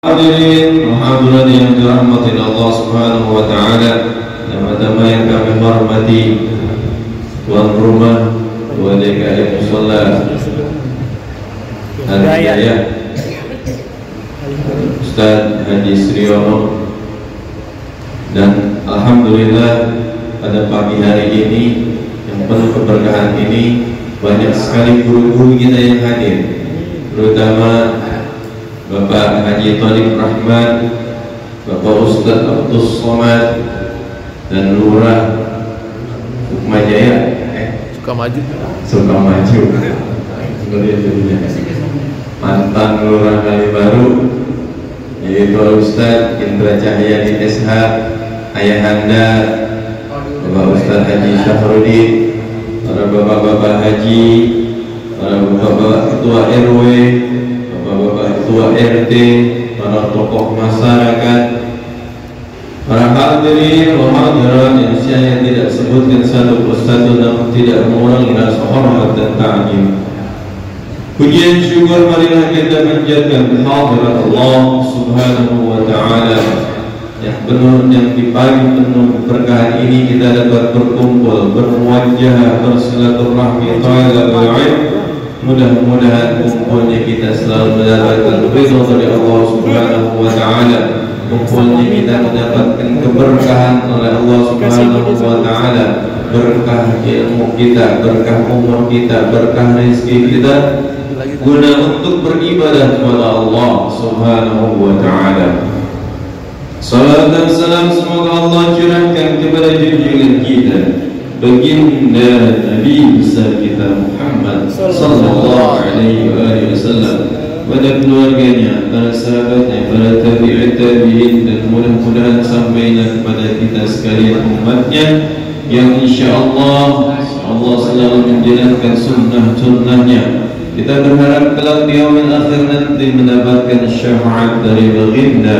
Hadirin hadirat yang dirahmati Allah Subhanahu wa taala, jamaah yang kami hormati, tuan rumah, tuan DKI Musalla dan Jaya, Ustaz Haji Sriono, dan alhamdulillah pada pagi hari ini yang penuh keberkahan ini banyak sekali guru-guru kita yang hadir, terutama Bapak Haji Thalib Rahman, Bapak Ustaz Abdul Somad, dan Lurah Sukmajaya, Sukamaju, mantan Lurah Kalibaru, yaitu Ustaz Indra Cahya di SH, Ayahanda Bapak Ustaz Haji Syafruddin, para bapak-bapak haji, para bapak-bapak ketua RW, bapak-bapak ketua RT, para tokoh masyarakat, para hadirin wa hadirat yang saya tidak sebutkan satu persatu namun tidak mengurangi rasa hormat dan ta'zim. Pujian syukur marilah kita panjatkan kehadirat Allah Subhanahu wa taala yang penuh, yang di pagi penuh keberkahan ini kita dapat berkumpul, bermuajah, bersilaturahmi, talab ilm. Mudah-mudahan kumpulnya kita selalu mendapatkan ridha dari Allah Subhanahu wa taala. Kumpulnya kita mendapatkan keberkahan oleh Allah Subhanahu wa taala. Berkah ilmu kita, berkah umur kita, berkah rezeki kita, guna untuk beribadah kepada Allah Subhanahu wa taala. Salam dan salam semoga Allah curahkan kepada junjungan kita, baginda Nabi besar kita Muhammad sallallahu alaihi wasallam, pada keluarganya, para sahabatnya, para tabi'in, dan mudah-mudahan sampailah kepada kita sekalian umatnya yang insyaallah Allah selalu menjalankan sunnah-sunnahnya. Kita berharap kelak di yaumil akhir nanti mendapatkan syafaat dari baginda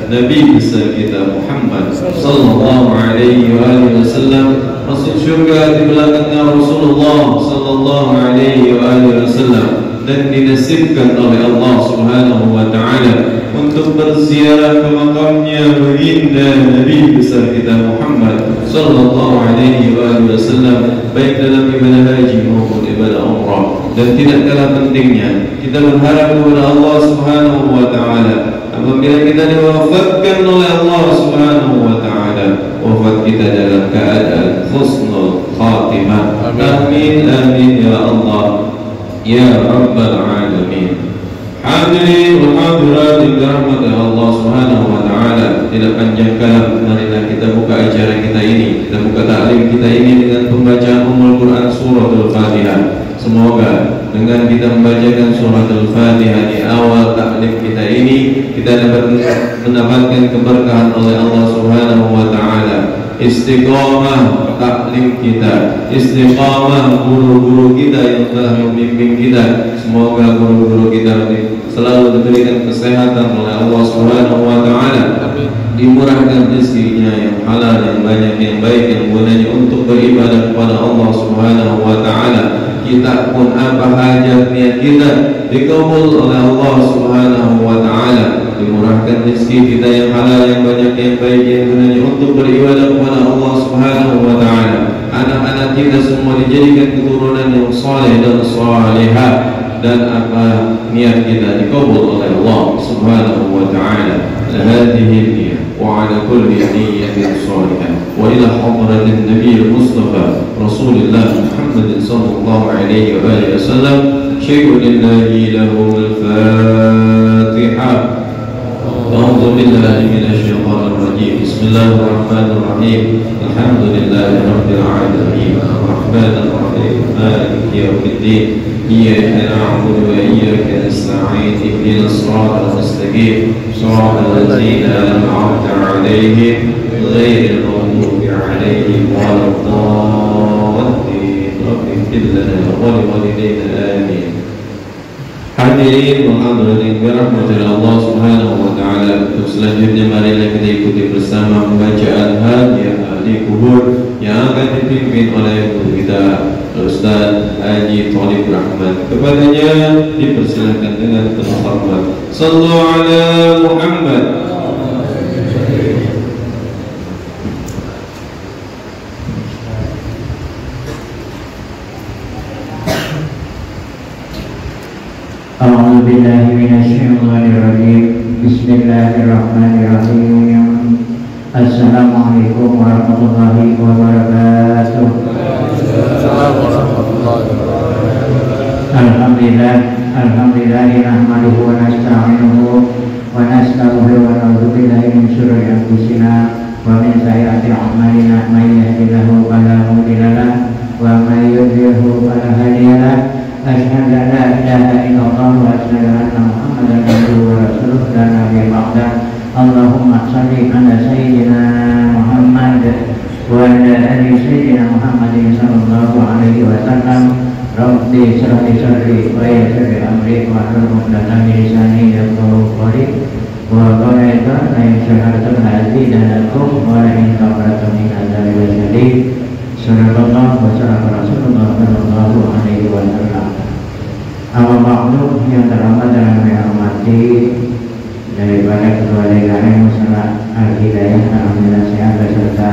Nabi besar kita Muhammad sallallahu alaihi wasallam, masuk syurga di belakangnya Rasulullah sallallahu alaihi wasallam, dan dinasibkan oleh Allah Subhanahu wa taala untuk berziarah ke makamnya baginda Nabi besar kita Muhammad sallallahu alaihi wasallam, baik dalam ibadah haji maupun ibadah umrah. Dan tidak kalah pentingnya kita berharap kepada Allah Subhanahu wa taala apabila kita diwafatkan oleh Allah Subhanahu wa taala, wafat kita dalam keadaan husnul khatimah. Amin amin ya Allah ya rabbal alamin. Hadirin wa hadirat yang dirahmati Allah Subhanahu wa taala, tidak panjang kalam, marilah kita buka acara kita ini, kita buka taklim kita ini dengan pembacaan Ummul Quran suratul Fatihah. Semoga dengan kita membacakan surat Al-Fatihah di awal taklim kita ini, kita dapat mendapatkan keberkahan oleh Allah Subhanahu wa taala. Istiqamah taklim kita, istiqamah guru-guru kita yang telah membimbing kita. Semoga guru-guru kita selalu diberikan kesehatan oleh Allah Subhanahu wa taala, dimurahkan rezekinya yang halal, yang banyak, yang baik, yang gunanya untuk beribadah kepada Allah Subhanahu wa taala. Kita pun apa hajat niat kita dikabul oleh Allah Subhanahu wa taala, dimurahkan rezeki kita yang halal, yang banyak, yang baik, yang gunanya untuk beribadah kepada Allah Subhanahu wa taala. Anak-anak kita semua dijadikan keturunan yang saleh dan salihah, dan apa niat kita dikabul oleh Allah Subhanahu wa taala. Hadhihi niyyah wa ala kulli niyyatin salihah wa ila hadratin Nabi Mustafa Rasulullah Muhammad sallallahu alaihi wasallam. Syai'un lillahi lahul Fatihah. A'udzu billahi minasy syaithanir rajim. Bismillahirrahmanirrahim. Alhamdulillahi rabbil alamin. Arrahmanir rahim. Maliki yaumiddin. Iyyaka na'budu wa iyyaka nasta'in. Ihdinas siratal mustaqim. Siratal ladzina an'amta 'alaihim ghairil maghdubi 'alaihim waladdallin. Rabbi ighfir lana wa liwalidayna amin. Hadirin wa hadirat dirahmati Allah Subhanahu wa taala. Untuk selanjutnya marilah kita ikuti bersama pembacaan hadiah ahli kubur yang akan dipimpin oleh guru kita Ustaz Haji Thalib Rahman. Kepadanya dipersilakan dengan penuh hormat. Sallu ala Muhammad Bismillahirrahmanirrahim. Assalamualaikum warahmatullahi wabarakatuh. Alhamdulillah, nahmaduhu wa nasta'inuhu wa nastaghfiruhu wa na'udzu billahi min syururi anfusina wa min sayyiati a'malina, may yahdihillahu fala mudilla lahu wa may yudlilhu fala hadiya lahu. Asyhadu an la ilaha illallah wa asyhadu anna Muhammadan abduhu wa rasuluh la nabiyya ba'dah. Allahumma shalli ala sayyidina Muhammad wa ala ali sayyidina Muhammadin sallallahu alaihi wasallam. Rabbi shrah li sadri wa yassir li amri wahlul 'uqdatam min lisani yafqahu qawli wa qala la yashhadu hadidanakum wa la in kafartum min adzabil shadid. Sallallahu wa sallam Rasulullah sallallahu alaihi wasallam. Awal makhluk yang terhormat dan kami hormati daripada kedua negara masalah Al-Hidayah, alhamdulillah sehat beserta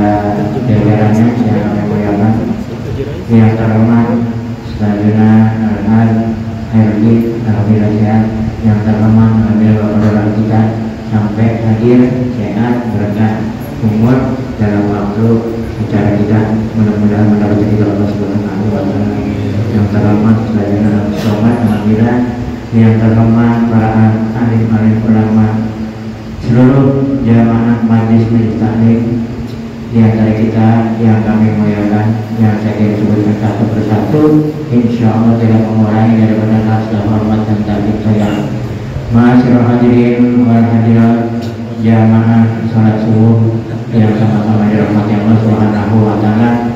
jajarannya yang kami muliakan. Yang terhormat selanjutnya Al-Had Herdi, alhamdulillah sehat. Yang terhormat alhamdulillah bapak kita sampai hadir sehat berkah umur dalam waktu acara kita, mudah-mudahan mendapat ridho Allah Subhanahu wa taala. Yang terhormat selanjutnya sobat alhamdulillah. Yang terhormat para alim-alim ulama, seluruh jamaah majlis taklim di antara kita yang kami muliakan, yang saya ingin sebutkan satu persatu, insya Allah tidak mengurangi daripada rasa hormat dan taklim saya. Ma'asyiral hadirin wal hadirat, jamaah salat subuh yang sama-sama dirahmati Allah Subhanahu wa taala.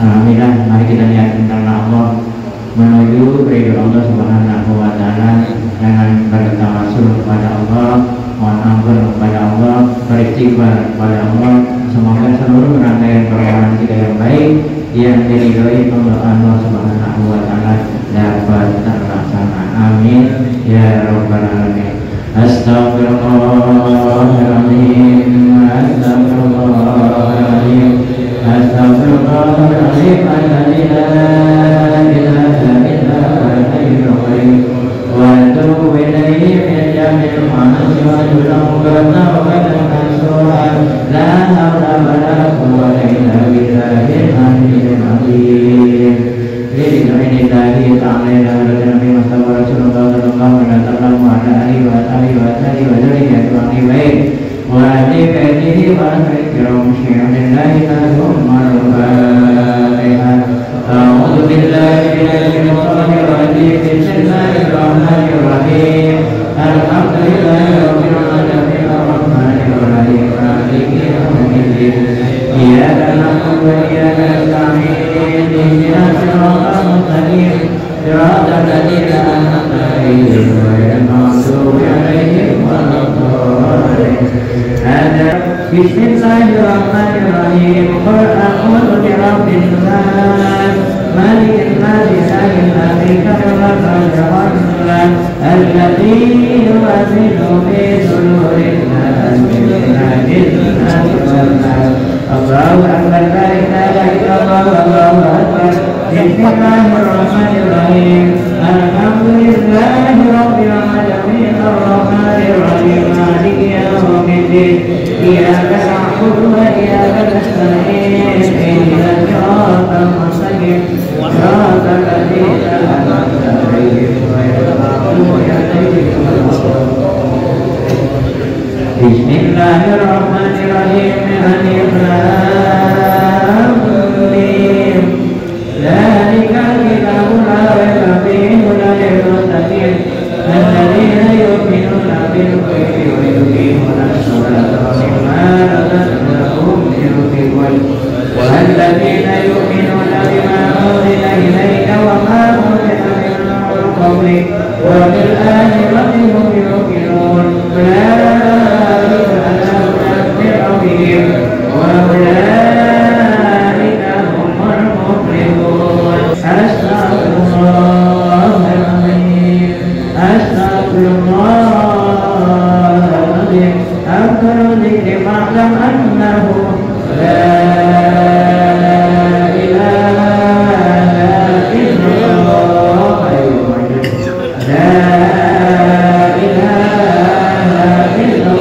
Alhamdulillah, mari kita lihat tentang Allah menuju ridho Allah Subhanahu wa taala dengan bertawasul kepada Allah, mohon ampun kepada Allah, beristighfar kepada Allah. Semoga seluruh rangkaian permohonan kita yang baik yang diridhoi Allah Subhanahu wa taala dapat terlaksana. Amin ya rabbal alamin. Astaghfirullahaladzim, astaghfirullahaladzim, astaghfirullahaladzim, la ilaha illa huwal hayyul qayyum wa atubu ilaihi min jami'il ma'asi wa tawbatan nasuha la hawla wa la quwwata illa billahil aliyyil azim. Ini tadi ta'ala Nabi Muhammad Rasulullah sallallahu alaihi wasallam wa ala alihi wa sahbihi wa sallam wa dzurriyyati wa baik wa ali baitihi wa akram syai'anillahi lahumma al-fatihah. A'udzu billahi minasy syaithanir rajim. Bismillahir rahmanir rahim. Alhamdulillahi rabbil alamin arrahmanir rahim maliki yaumiddin. Iyyaka na'budu wa iyyaka nasta'in. Ihdinas siratal mustaqim. Siratal ladzina an'amta 'alaihim ghairil maghdubi 'alaihim waladdallin. Bismillahirrahmanirrahim. Qul a'udzu birabbin nas, malikin nas, ilahin nas, min syarril waswas, alladzi yuwaswisu fi sudurin nas, min syarril nas. Allahu akbar, la ilaha illallah, Allahu akbar. Bismillahirrahmanirrahim. Alhamdulillahi rabbil alamin arrahmanir rahim maliki yaumiddin. Iyyaka na'budu wa iyyaka nasta'in. Ihdinas siratal mustaqim. Siratal ladzina an'amta 'alaihim ghairil maghdubi 'alaihim waladdallin. Bismillahirrahmanirrahim. Alif lam mim. Dzalikal kitabu la raiba fihi hudan lil muttaqin alladzina yu'minuna bil ghaibi wa yuqimuna as-salata wa mimma razaqnahum yunfiqun walladzina yu'minuna bima unzila ilayka wa ma unzila min qablik wa bil akhirati hum yuqinun. Ulaika ala hudan min rabbihim wa ulaika humul muflihun. Astaghfirullahaladzim, astaghfirullahaladzim. Afdalu dzikri fa'lam annahu la ilaha illallah. La ilaha illallah.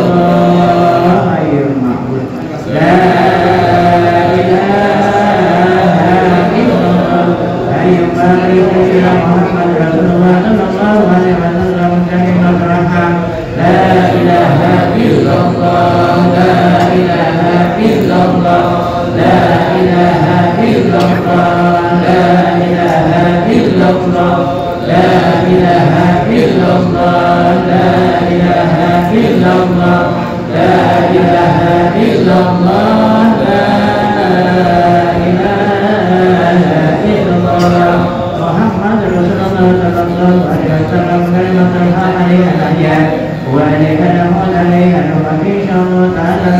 la ilaha illallah, la ilaha illallah. Muhammad Rasulullah sallallahu alaihi wasallam, kalimatul haq alaihi al-ahya wa alaihi al-muhammad ta'ala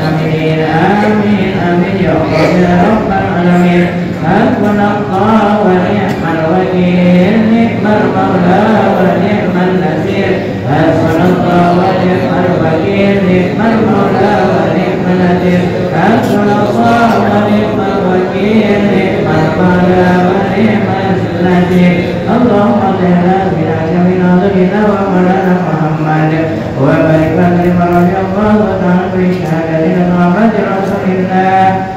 amin amin amin ya rabbal alamin. Hasbunallah wa ni'mal wakil, ni'mal maula wa ni'mal nasir. Hasbunallah wa ni'mal wakil, ni'mal maula wa ni'mal nasir. Hasbunallah wa ni'mal wakil, ni'mal maula wa ni'mal nasir. Allahumma shalli ala sayyidina wa maulana Muhammad wa barik lana wa ta'ala bi syahadatina Muhammadir Rasulillah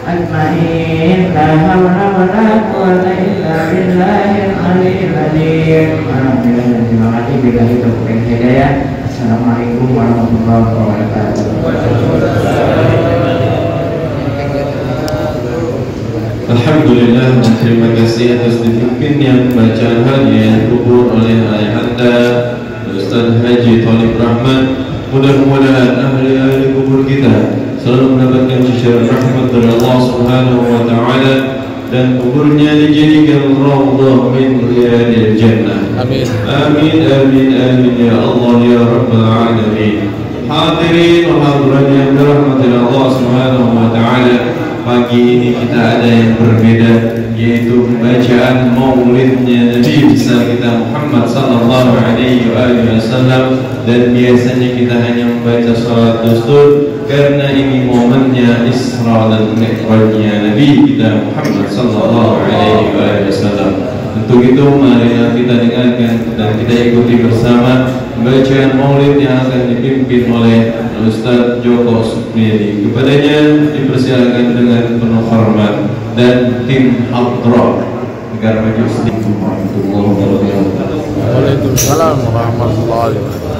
ajma'in. La hawla wa la quwwata illa billahil aliyyil azim. Alhamdulillah, terima kasih billahi taufiq hidayah. Assalamualaikum warahmatullahi wabarakatuh. Alhamdulillah, terima kasih atas dipimpinnya pembacaan hadiah yang kubur oleh Ayahanda Ustaz Haji Thalib Rahman. Mudah-mudahan ahli-ahli kubur kita selalu mendapatkan sisiran rahmat dari Allah Subhanahu wa Ta'ala, dan kuburnya dijadikan raudhah min riyadil jannah. Amin. Amin amin amin ya Allah ya rabbal alamin. Hadirin wa hadirat yang dirahmati Allah Subhanahu wa Ta'ala, pagi ini kita ada yang berbeda, yaitu bacaan maulidnya Nabi besar kita Muhammad sallallahu alaihi wasallam. Dan biasanya kita hanya membaca salat dustur karena ini momennya Isra dan Mi'rajnya Nabi kita Muhammad sallallahu alaihi wasallam. Untuk itu marilah kita dengarkan dan kita ikuti bersama bacaan maulid yang akan dipimpin oleh Ustaz Joko Sukmiyadi. Kepadanya dipersilakan dengan penuh hormat dan tim hadroh agar maju sedikit. Waalaikumsalam warahmatullahi wabarakatuh.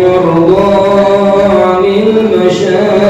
وارضى عن المشايخ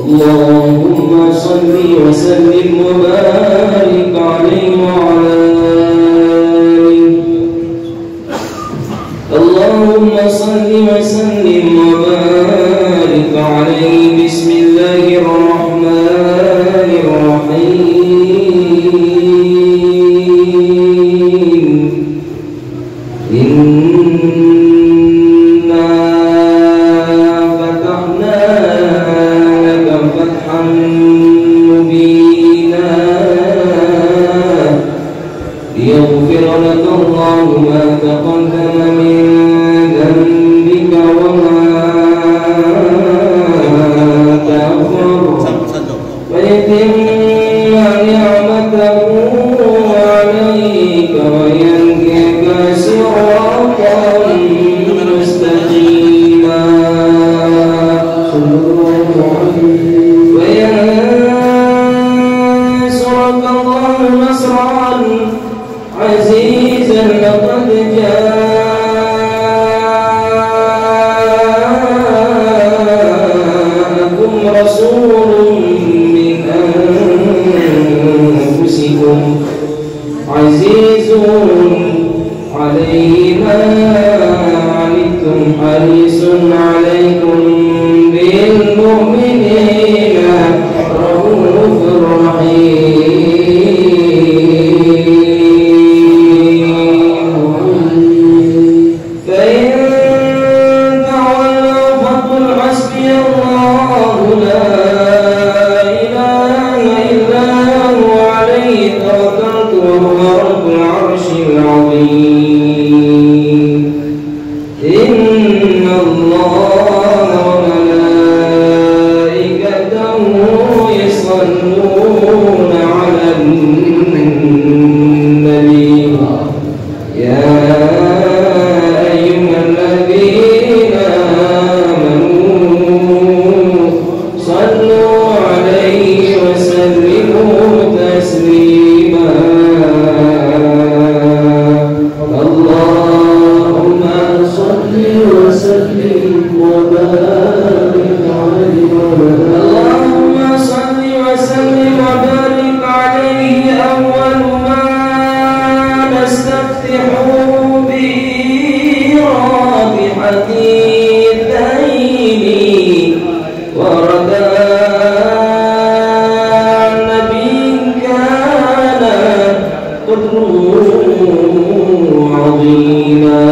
اللهم صل وسلم وبارك عليه وعلى آله. اللهم صل وسلم وبارك عليه. بسم الله الرحمن الرحيم. إنا فتحنا لك فتحا مبينا ليغفر لك الله ما تقدم من ذنبك وما تأخر ويتم نعمته عليك ويهديك صراطا مستقيما وينصرك الله نصرا عزيزا. لقد جاءكم رسول من أنفسكم عزيز عليه ما عنتم حريص عليكم بالمؤمنين رؤوف رحيم. فإن تولوا فقل حسبي الله لا إله إلا هو عليه توكلت وهو رب العرش العظيم. إن الله وملائكته يصلون على النبي يا أيها الذين آمنوا صلوا عليه وسلموا تسليما. اللهم صل وسلم وبارك عليه. اللهم صل وسلم وبارك عليه. أول ما نستفتح به رابحة الدين ورد النبي كان قدره عظيما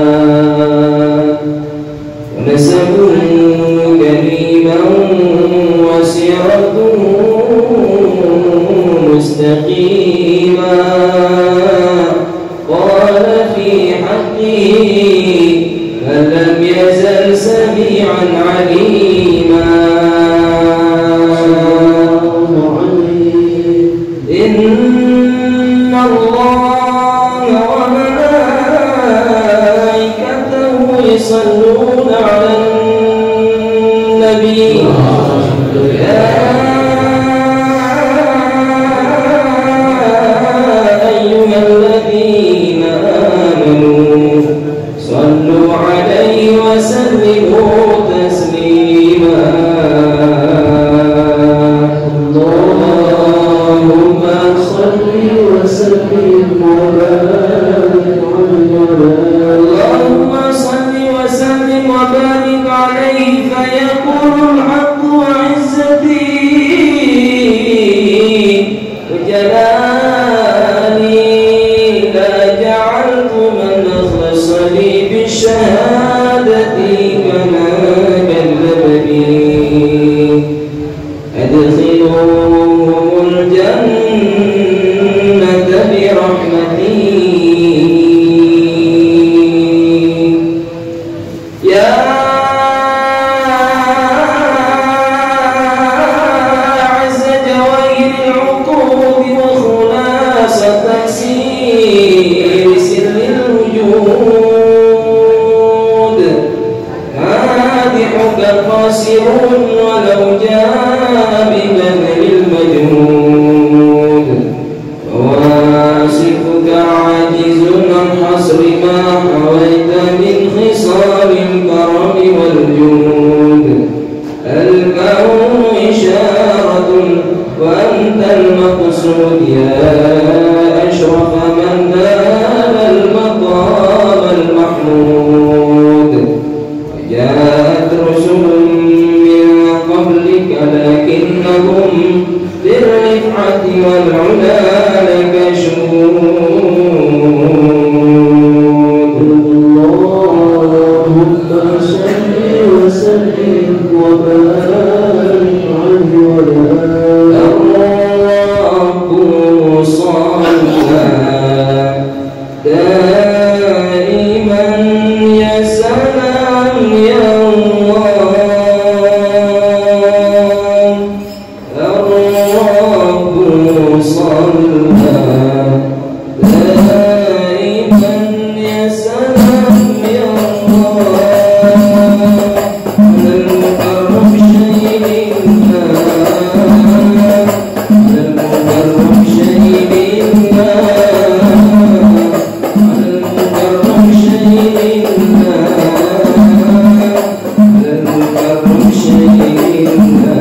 ونسبه كريما وسيرته مستقيما. قال في حقه من لم يزل سميعا عليما. إن الله وملائكته يصلون على النبي يا أيها الذين آمنوا صلوا عليه وسلموا تسليما. اللهم صل وسلم وبارك عليه. اللهم صل وسلم وبارك عليه. فيقول الحق وعزتي وجلالي لا جعلت من أخلص لي بالشهادة كما كذبني. أدخلوهم الجنة برحمتي يا عز جواهر العقول وخلاصة تفسير سر الوجود. مادحك قاصر ولو جاء ببذل المجهود. وواصفك عاجز عن حصر ما حويت من خصال الكرم والجود. الكون إشارة وأنت المقصود يا أشرف من نال المقام المحمود. وجاءت رسل من قبلك لكنهم للرفعة والعلا لك شهود. اللهم صل وسلم وبارك عليه وعلى الرب صلى دائما يا سلام يا الله. الرب صلى دائما يا سلام يا الله. المكرم شيئنا المكرم شيئنا المكرم شيئنا المكرم شيئنا.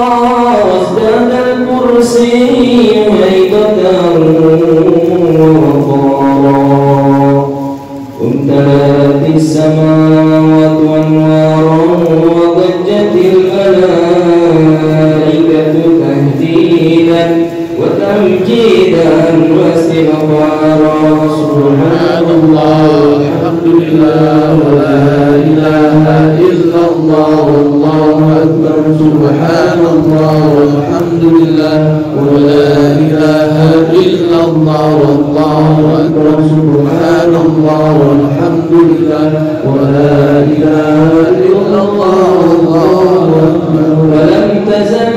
وازداد الكرسي هيبة ووقارا امتلأت السماوات والنار وضجت الملائكة تهديدا وتمجيدا واستغفارا. سبحان الله والحمد لله ولا إله إلا الله والله أكبر سبحان الله والحمد لله ولا إله إلا الله والله أكبر سبحان الله والحمد لله ولا إله إلا الله والله أكبر. ولم تزل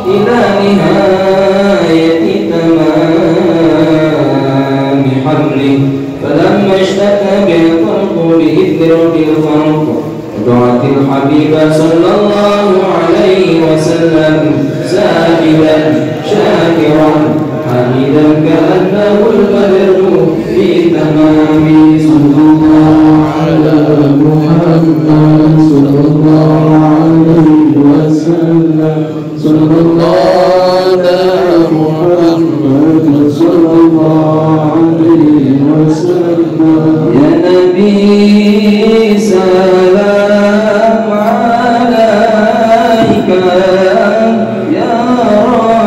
إلى نهاية تمام حمله فلما اشتكى بالخلق بإذن رب الخلق ودعت الحبيب صلى الله عليه وسلم ساجدا شاكرا حميدا كأنه البدر في تمام. صلى الله على محمد صلى الله عليه وسلم صلى الله على محمد صلى الله عليه وسلم. يا نبي سلام عليك يا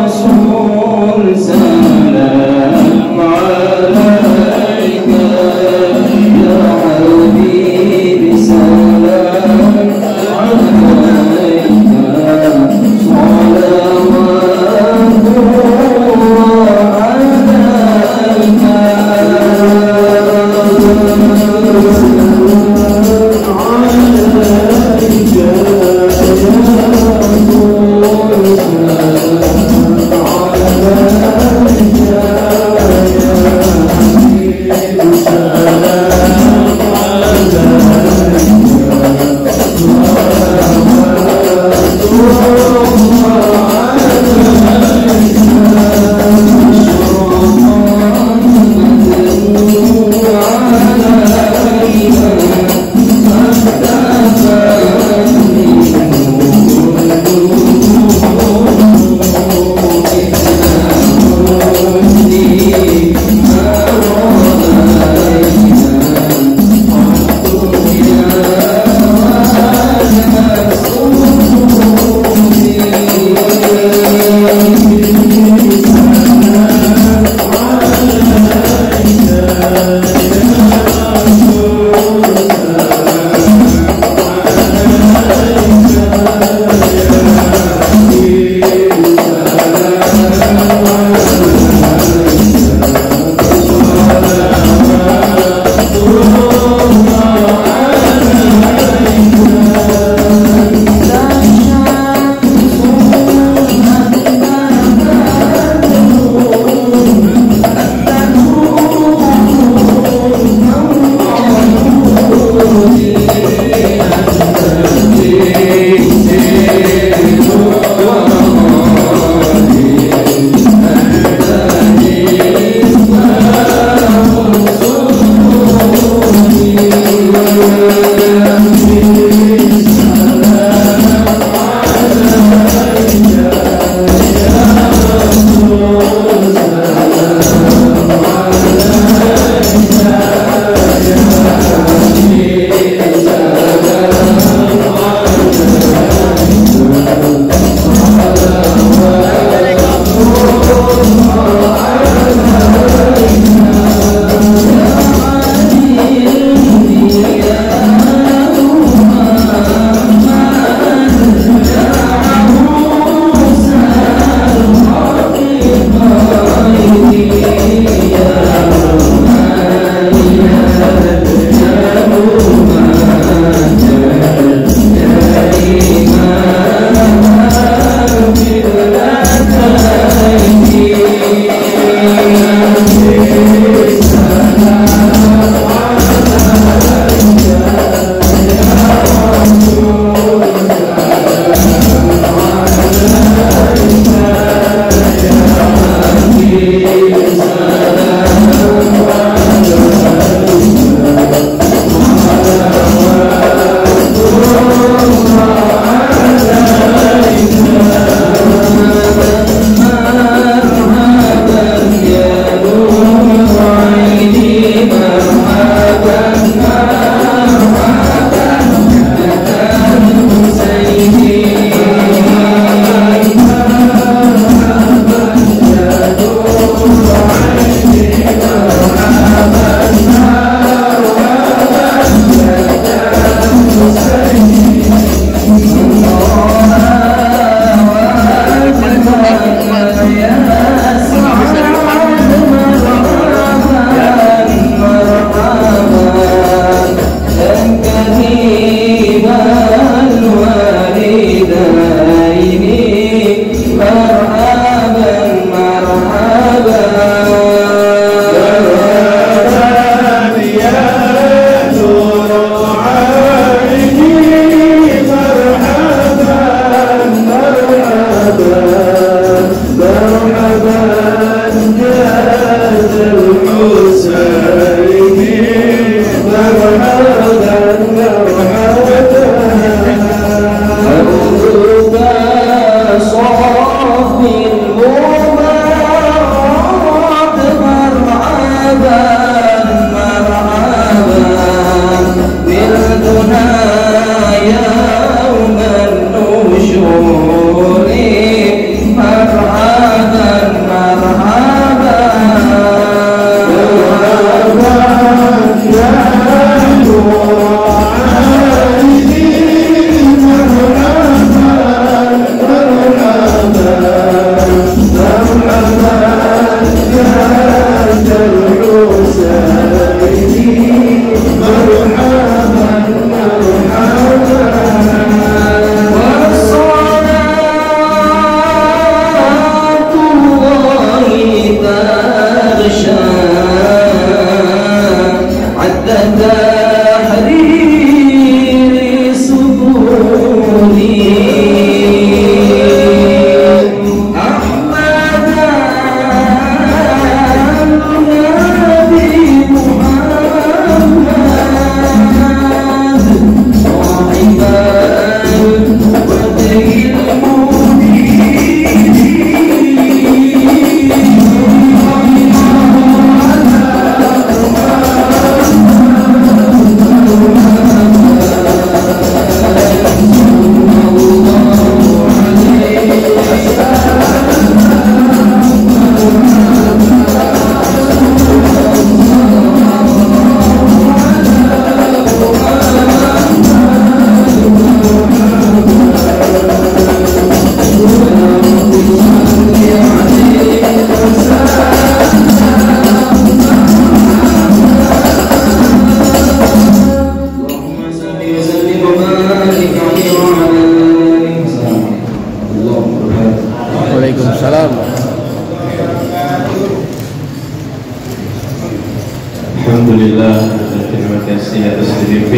رسول سلام عليك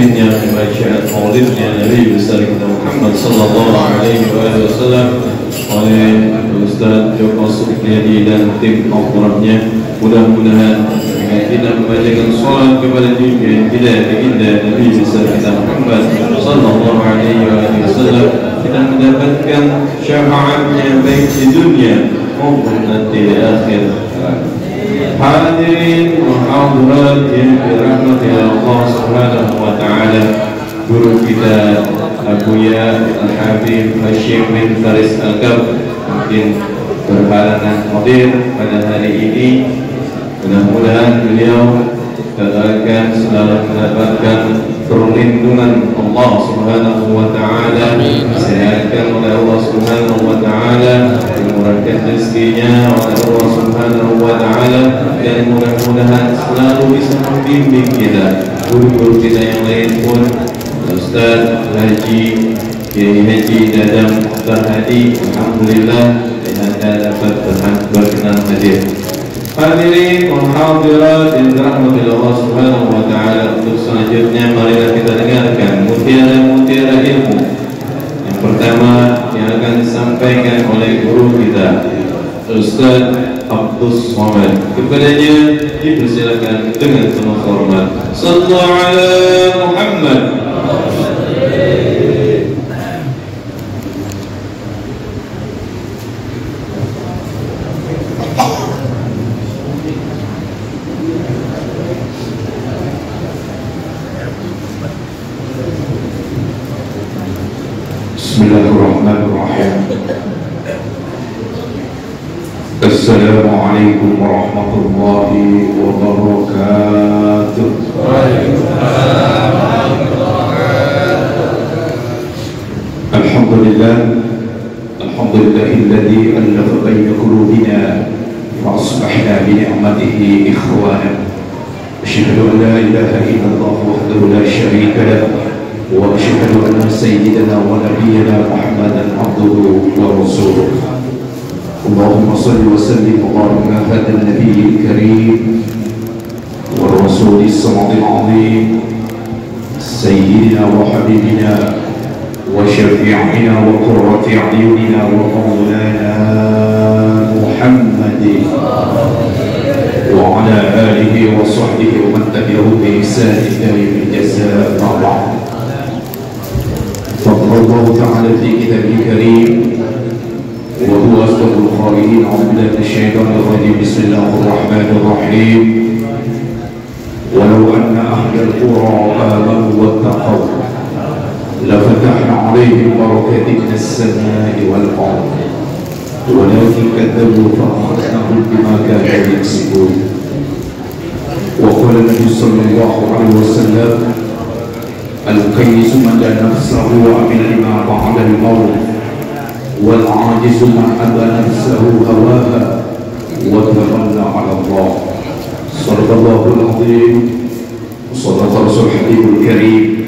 hadirnya pembacaan maulidnya Nabi besar kita Muhammad sallallahu alaihi wasallam oleh Ustaz Joko Supriyadi dan tim pengaturnya. Mudah-mudahan dengan kita membacakan salat kepada junjungan kita baginda Nabi besar kita Muhammad sallallahu alaihi wasallam, kita mendapatkan syafaatnya baik di dunia maupun nanti di akhir. Hadirin wa hadirat yang dirahmati Allah Subhanahu wa taala, guru kita Abuya Al-Habib Hashim bin Faris Al-Kab mungkin berhalangan hadir pada hari ini. Mudah-mudahan beliau akan selalu mendapatkan perlindungan Allah Subhanahu wa taala, disehatkan oleh Allah Subhanahu wa taala, dimurahkan rezekinya oleh Allah Subhanahu wa taala, dan mudah-mudahan selalu bisa membimbing kita, guru-guru kita yang lain pun, Ustaz Haji Kiai Haji Dadang Mukhtar Hadi, alhamdulillah Anda dapat berkenan hadir. Hadirin wa hadirat yang dirahmati Allah Subhanahu wa taala, untuk selanjutnya marilah kita dengarkan mutiara-mutiara ilmu. Yang pertama yang akan disampaikan oleh guru kita Ustaz Abdus Somad. Kepadanya dipersilakan dengan penuh hormat. Sallallahu ala Muhammad. Bismillahirrahmanirrahim. Assalamualaikum warahmatullahi wabarakatuh. Alhamdulillah, alhamdulillahilladzi allafa baina qulubina wa asbahna bi ni'matihi ikhwana. Asyhadu an la ilaha illallah wahdahu la syarika lahu wa asyhadu anna sayyidana wa nabiyyana Muhammadan abduhu wa rasuluh. Allahumma salli wa sallim wa barik ala hadha an-nabiyil karim wa rasulis samadil azim sayyidina wa habibina wa syafi'ina wa qurrati a'yunina wa maulana Muhammadin wa ala alihi wa sahbihi wa man tabi'ahu bi ihsan ila yaumil jazaa. Allah Ta'ala fi kitabih karim wa huwa asdaqul qa'ilin. A'udzu billahi minasyaitonir rajim. Bismillahirrahmanirrahim. Walau anna ahlal qura amanu wattaqaw lafatahna 'alaihim barakatin minas samaa'i wal ardh walakin kadzabu fa'akhadnahum bima kanu yaksibun. Wa qala Nabi sallallahu alaihi wasallam, al-qayyisu man la nafsahu wa amila lima ba'da al-maut wal 'ajizu man aba nafsahu hawaha wa tawalla 'ala Allah. Shadaqallahu al-'azim wa shadaqa rasul habibul karim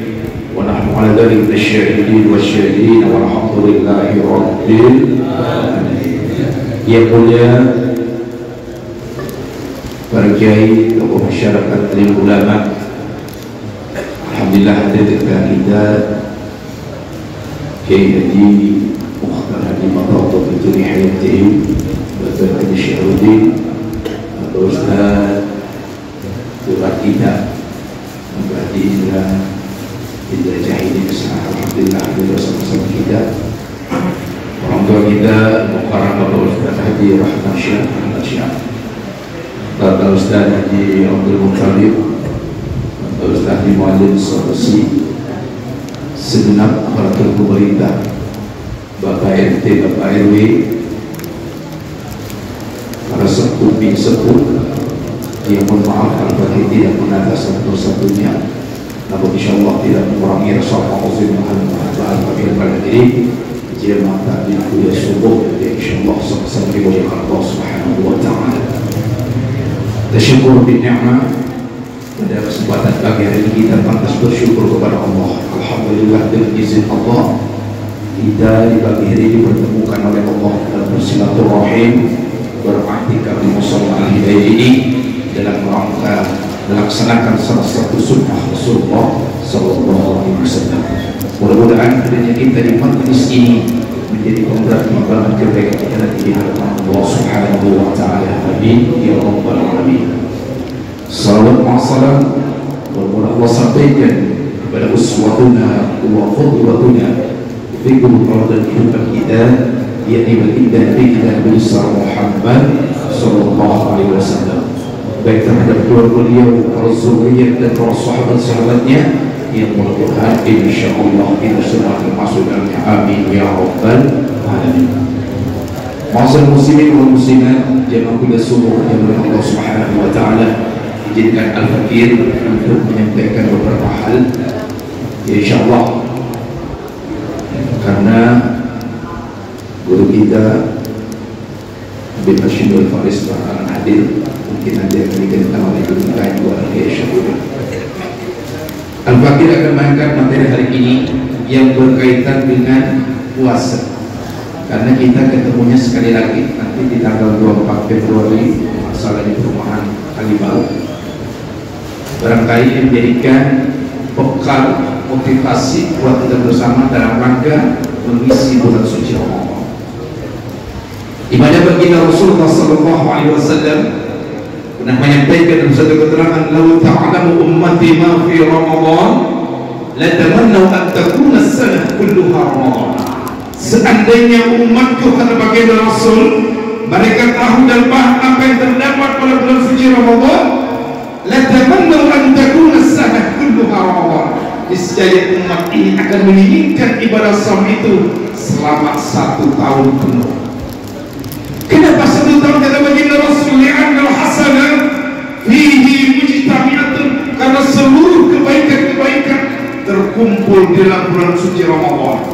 wa nahnu 'ala dhalika minasyahidin wasyahidin walhamdulillahi rabbil alamin. Yang mulia para kiai, tokoh masyarakat, alim ulama, alhamdulillah hadir kita Kiai Haji Mukhtar Hadi Maqatul Fitri Hayati, Bapak Haji Syahruddin, Bapak Ustaz Tuhan kita, Bapak Haji Indra Jahidi Besar, alhamdulillah hadir bersama-sama kita. Orang tua kita Mukarram Bapak Ustaz Haji Rahman Syah, Bapak Ustaz Haji Abdul Muttalib, Ustaz di Mu'alim Solusi, segenap aparatur pemerintah, Bapak RT, Bapak RW, para sepuh, sepuh, yang mohon maaf kalau tidak mengatas satu-satunya, namun insyaAllah tidak mengurangi rasa ma'azim al-mahal bagi pada diri jika mata di kuliah subuh, dan insyaAllah sama-sama diwajibkan Allah Subhanahu wa ta'ala. Tasyukur bin ni'mah. Pada kesempatan pagi hari ini kita pantas bersyukur kepada Allah. Alhamdulillah, dengan izin Allah kita di pagi hari ini dipertemukan oleh Allah dalam bersilaturahim, beriktikaf di mushola al-hidayah ini dalam rangka melaksanakan salah satu sunnah Rasulullah sallallahu alaihi wasallam. Mudah-mudahan adanya kita di majlis ini menjadi pemberat timbangan kebaikan kita nanti di hadapan Allah Subhanahu wa taala. Amin ya rabbal alamin. Salawat wa salam Allah sampaikan kepada uswatuna wa qudwatuna fi qur'an kehidupan kita, yakni baginda Nabi kita Nabi Muhammad sallallahu alaihi wasallam, baik terhadap keluarga beliau, para zuriyat dan para sahabat-sahabatnya yang mudah-mudahan insyaallah kita semua termasuk dalamnya. Amin ya rabbal alamin. Ma'asyiral muslimin wal muslimat, jamaah kuliah subuh yang oleh Allah Subhanahu wa taala dijadikan al-fakir untuk menyampaikan beberapa hal, ya insyaallah, karena guru kita Habib Hashim Al-Faris bakalan hadir, mungkin nanti akan dikenal oleh guru kita yang luar biasa. Al-Fakir akan mengangkat materi hari ini yang berkaitan dengan puasa, karena kita ketemunya sekali lagi nanti di tanggal 24 Februari masalah di perumahan Kalimau. Barangkali yang menjadikan bekal motivasi buat kita bersama dalam rangka mengisi bulan suci Ramadan. Ibadah baginda Rasulullah sallallahu alaihi wasallam pernah menyampaikan dalam satu keterangan, "Lau ta'lamu ummati ma fi Ramadan, la tamannaw an takuna as-sanah kulluha Ramadan." Seandainya umatku, kata baginda Rasul, mereka tahu dan paham apa yang terdapat pada bulan suci Ramadan, la tamannaw an takuna as-sanah kulluha Ramadan. Niscaya umat ini akan menginginkan ibadah saum itu selama 1 tahun penuh. Kenapa 1 tahun, kata baginda Rasul? Li'annal hasanah fihi mujtami'atun, karena seluruh kebaikan-kebaikan terkumpul dalam bulan suci Ramadan.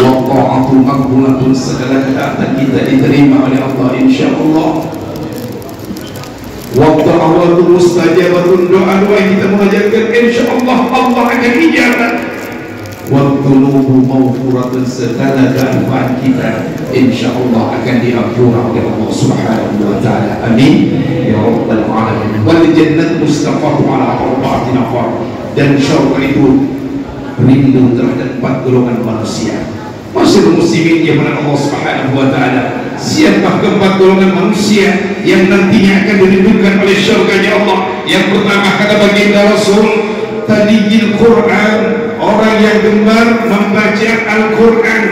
Wa ta'atu maqbulatun, segala ketaatan kita diterima oleh Allah insyaallah. Waktu awal itu mustajabatun, doa-doa yang kita mengajarkan insyaallah Allah akan ijabah. Waktu nubu mawfuratun, segala keadaan kita insyaallah akan diampuni oleh Allah Subhanahu wa taala. Amin ya rabbal alamin. Wal jannat mustaqatu ala arba'ati nafar, dan syurga itu berlindung terhadap 4 golongan manusia. Masyaallah muslimin yang mana Allah Subhanahu wa taala, siapa keempat golongan manusia yang nantinya akan dilindungkan oleh syurganya Allah? Yang pertama, kata baginda Rasul, taliyil Quran, orang yang gemar membaca Al-Quran.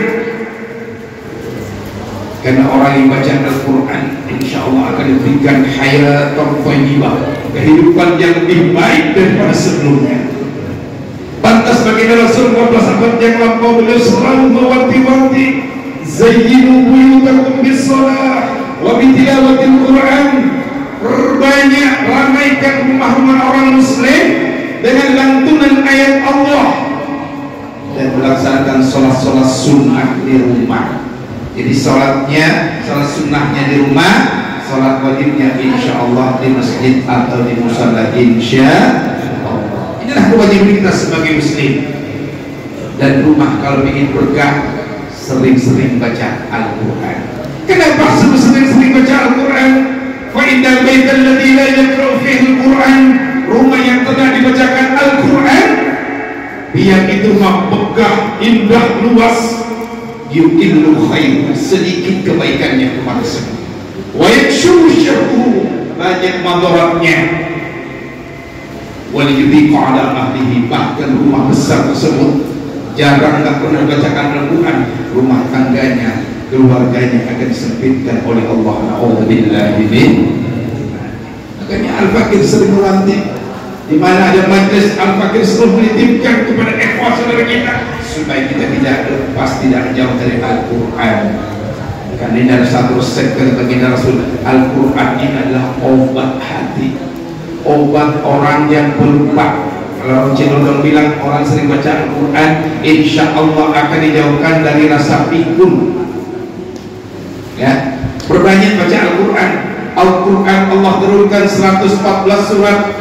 Karena orang yang baca Al-Quran insyaallah akan diberikan hayatan thayyibah, kehidupan yang lebih baik daripada sebelumnya. Pantas baginda Rasul sahabat yang lampau, beliau selalu mewanti-wanti, zayyinu buyutakum bis-shalah wa bitilawatil Quran. Perbanyak, ramaikan rumah-rumah orang muslim dengan lantunan ayat Allah dan melaksanakan sholat-sholat sunnah di rumah. Jadi sholat sunnahnya di rumah, sholat wajibnya insyaallah di masjid atau di musala insyaallah. Inilah kewajiban kita sebagai muslim. Dan rumah kalau ingin berkah, sering-sering baca Al-Quran. Kenapa sering-sering baca Al-Quran? Fa innal baita alladzi la yaqra'u fihi Al-Quran, rumah yang tidak dibacakan Al-Quran, biar itu mah megah, indah, luas, yuqillu khair, sedikit kebaikannya kepada semua, wa yakshuru syarruhu, banyak madaratnya, wa yudhiqu ala ahlihi, bahkan rumah besar tersebut jarang tak pernah bacakan Al-Quran, rumah tangganya, keluarganya akan disempitkan oleh Allah. Na'udzubillahi min. Makanya Al-Fakir sering melantik, di mana ada majlis Al-Fakir selalu menitipkan kepada ikhwah saudara kita supaya kita tidak lepas, tidak jauh dari Al-Quran. Karena ini ada satu resep dari baginda Rasul, Al-Quran ini adalah obat hati, obat orang yang pelupa. Kalau Cilodong bilang orang sering baca Al-Quran, insya Allah akan dijauhkan dari rasa pikun. Ya, perbanyak baca Al-Quran. Al-Quran Allah turunkan 114 surat,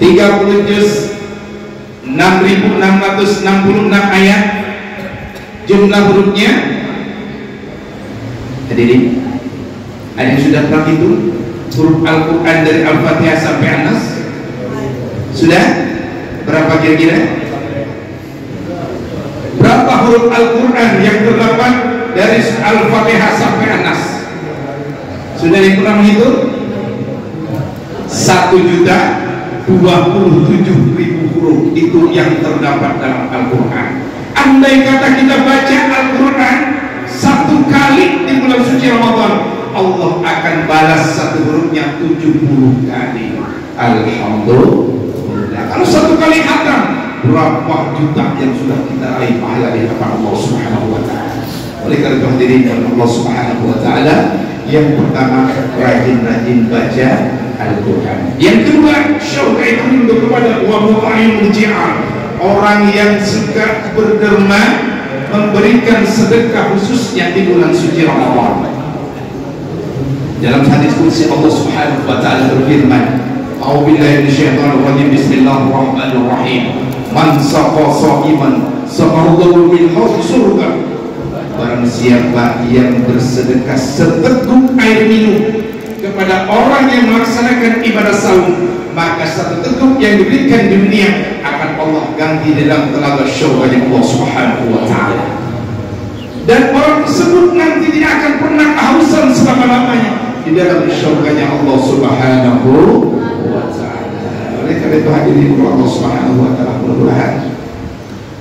30 juz, 6.666 ayat. Jumlah hurufnya, hadirin, ada yang sudah pernah hitung huruf Al-Quran dari Al-Fatihah sampai An-Nas? Sudah? Berapa kira-kira? Berapa huruf Al-Quran yang terdapat dari Al-Fatihah sampai An-Nas? Sudah yang pernah menghitung? 1.027.000 huruf itu yang terdapat dalam Al-Quran. Andai kata kita baca Al-Quran satu kali di bulan suci Ramadan, Allah akan balas satu hurufnya 70 kali. Alhamdulillah. Kalau satu kali khatam, berapa juta yang sudah kita raih pahala di hadapan Allah Subhanahu wa taala. Oleh karena itu hadirin Allah Subhanahu wa taala, yang pertama rajin-rajin baca Al-Quran. Yang kedua, syauqa itu rindu kepada wa mu'ayyin mujia', orang yang suka berderma, memberikan sedekah khususnya di bulan suci Ramadan. Dalam hadis qudsi Allah Subhanahu wa taala berfirman, a'udzubillahi minasyaitonir rajim, bismillahirrahmanirrahim, man saqa sha'iman saqallahu min haudi surga. Barang siapa yang bersedekah seteguk air minum kepada orang yang melaksanakan ibadah saum, maka satu teguk yang diberikan di dunia akan Allah ganti dalam telaga syurga Allah Subhanahu wa taala. Dan orang tersebut nanti tidak akan pernah kehausan selama-lamanya di dalam syurganya Allah Subhanahu wa taala. Oleh karena itu hadirin Allah Subhanahu wa taala, mudah-mudahan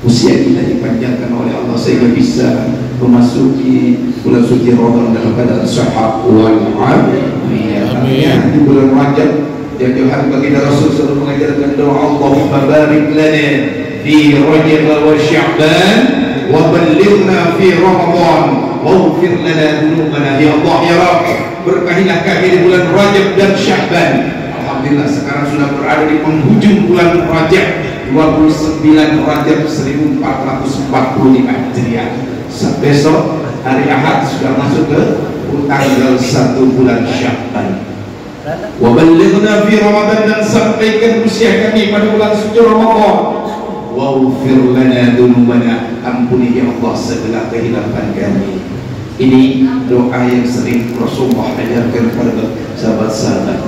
usia kita dipanjangkan oleh Allah sehingga bisa memasuki bulan suci Ramadan dalam keadaan sehat wal afiat. Di bulan Rajab yang Tuhan baginda Rasul selalu mengajarkan doa, Allahumma barik lana fi Rajab wa Sya'ban wa ballighna fi Ramadan waghfir lana dzunubana. Ya Allah ya Rabb, berkahilah kami di bulan Rajab dan Sya'ban. Alhamdulillah sekarang sudah berada di penghujung bulan Rajab, 29 Rajab 1445 Hijriah. Besok hari Ahad sudah masuk ke tanggal 1 bulan Sya'ban. Wa ballighna fi Ramadan, dan sampaikan usia kami pada bulan suci Ramadan. Waghfir lana dzunubana, ampuni ya Allah segala kehilapan kami. Ini doa yang sering Rasulullah ajarkan kepada sahabat-sahabat.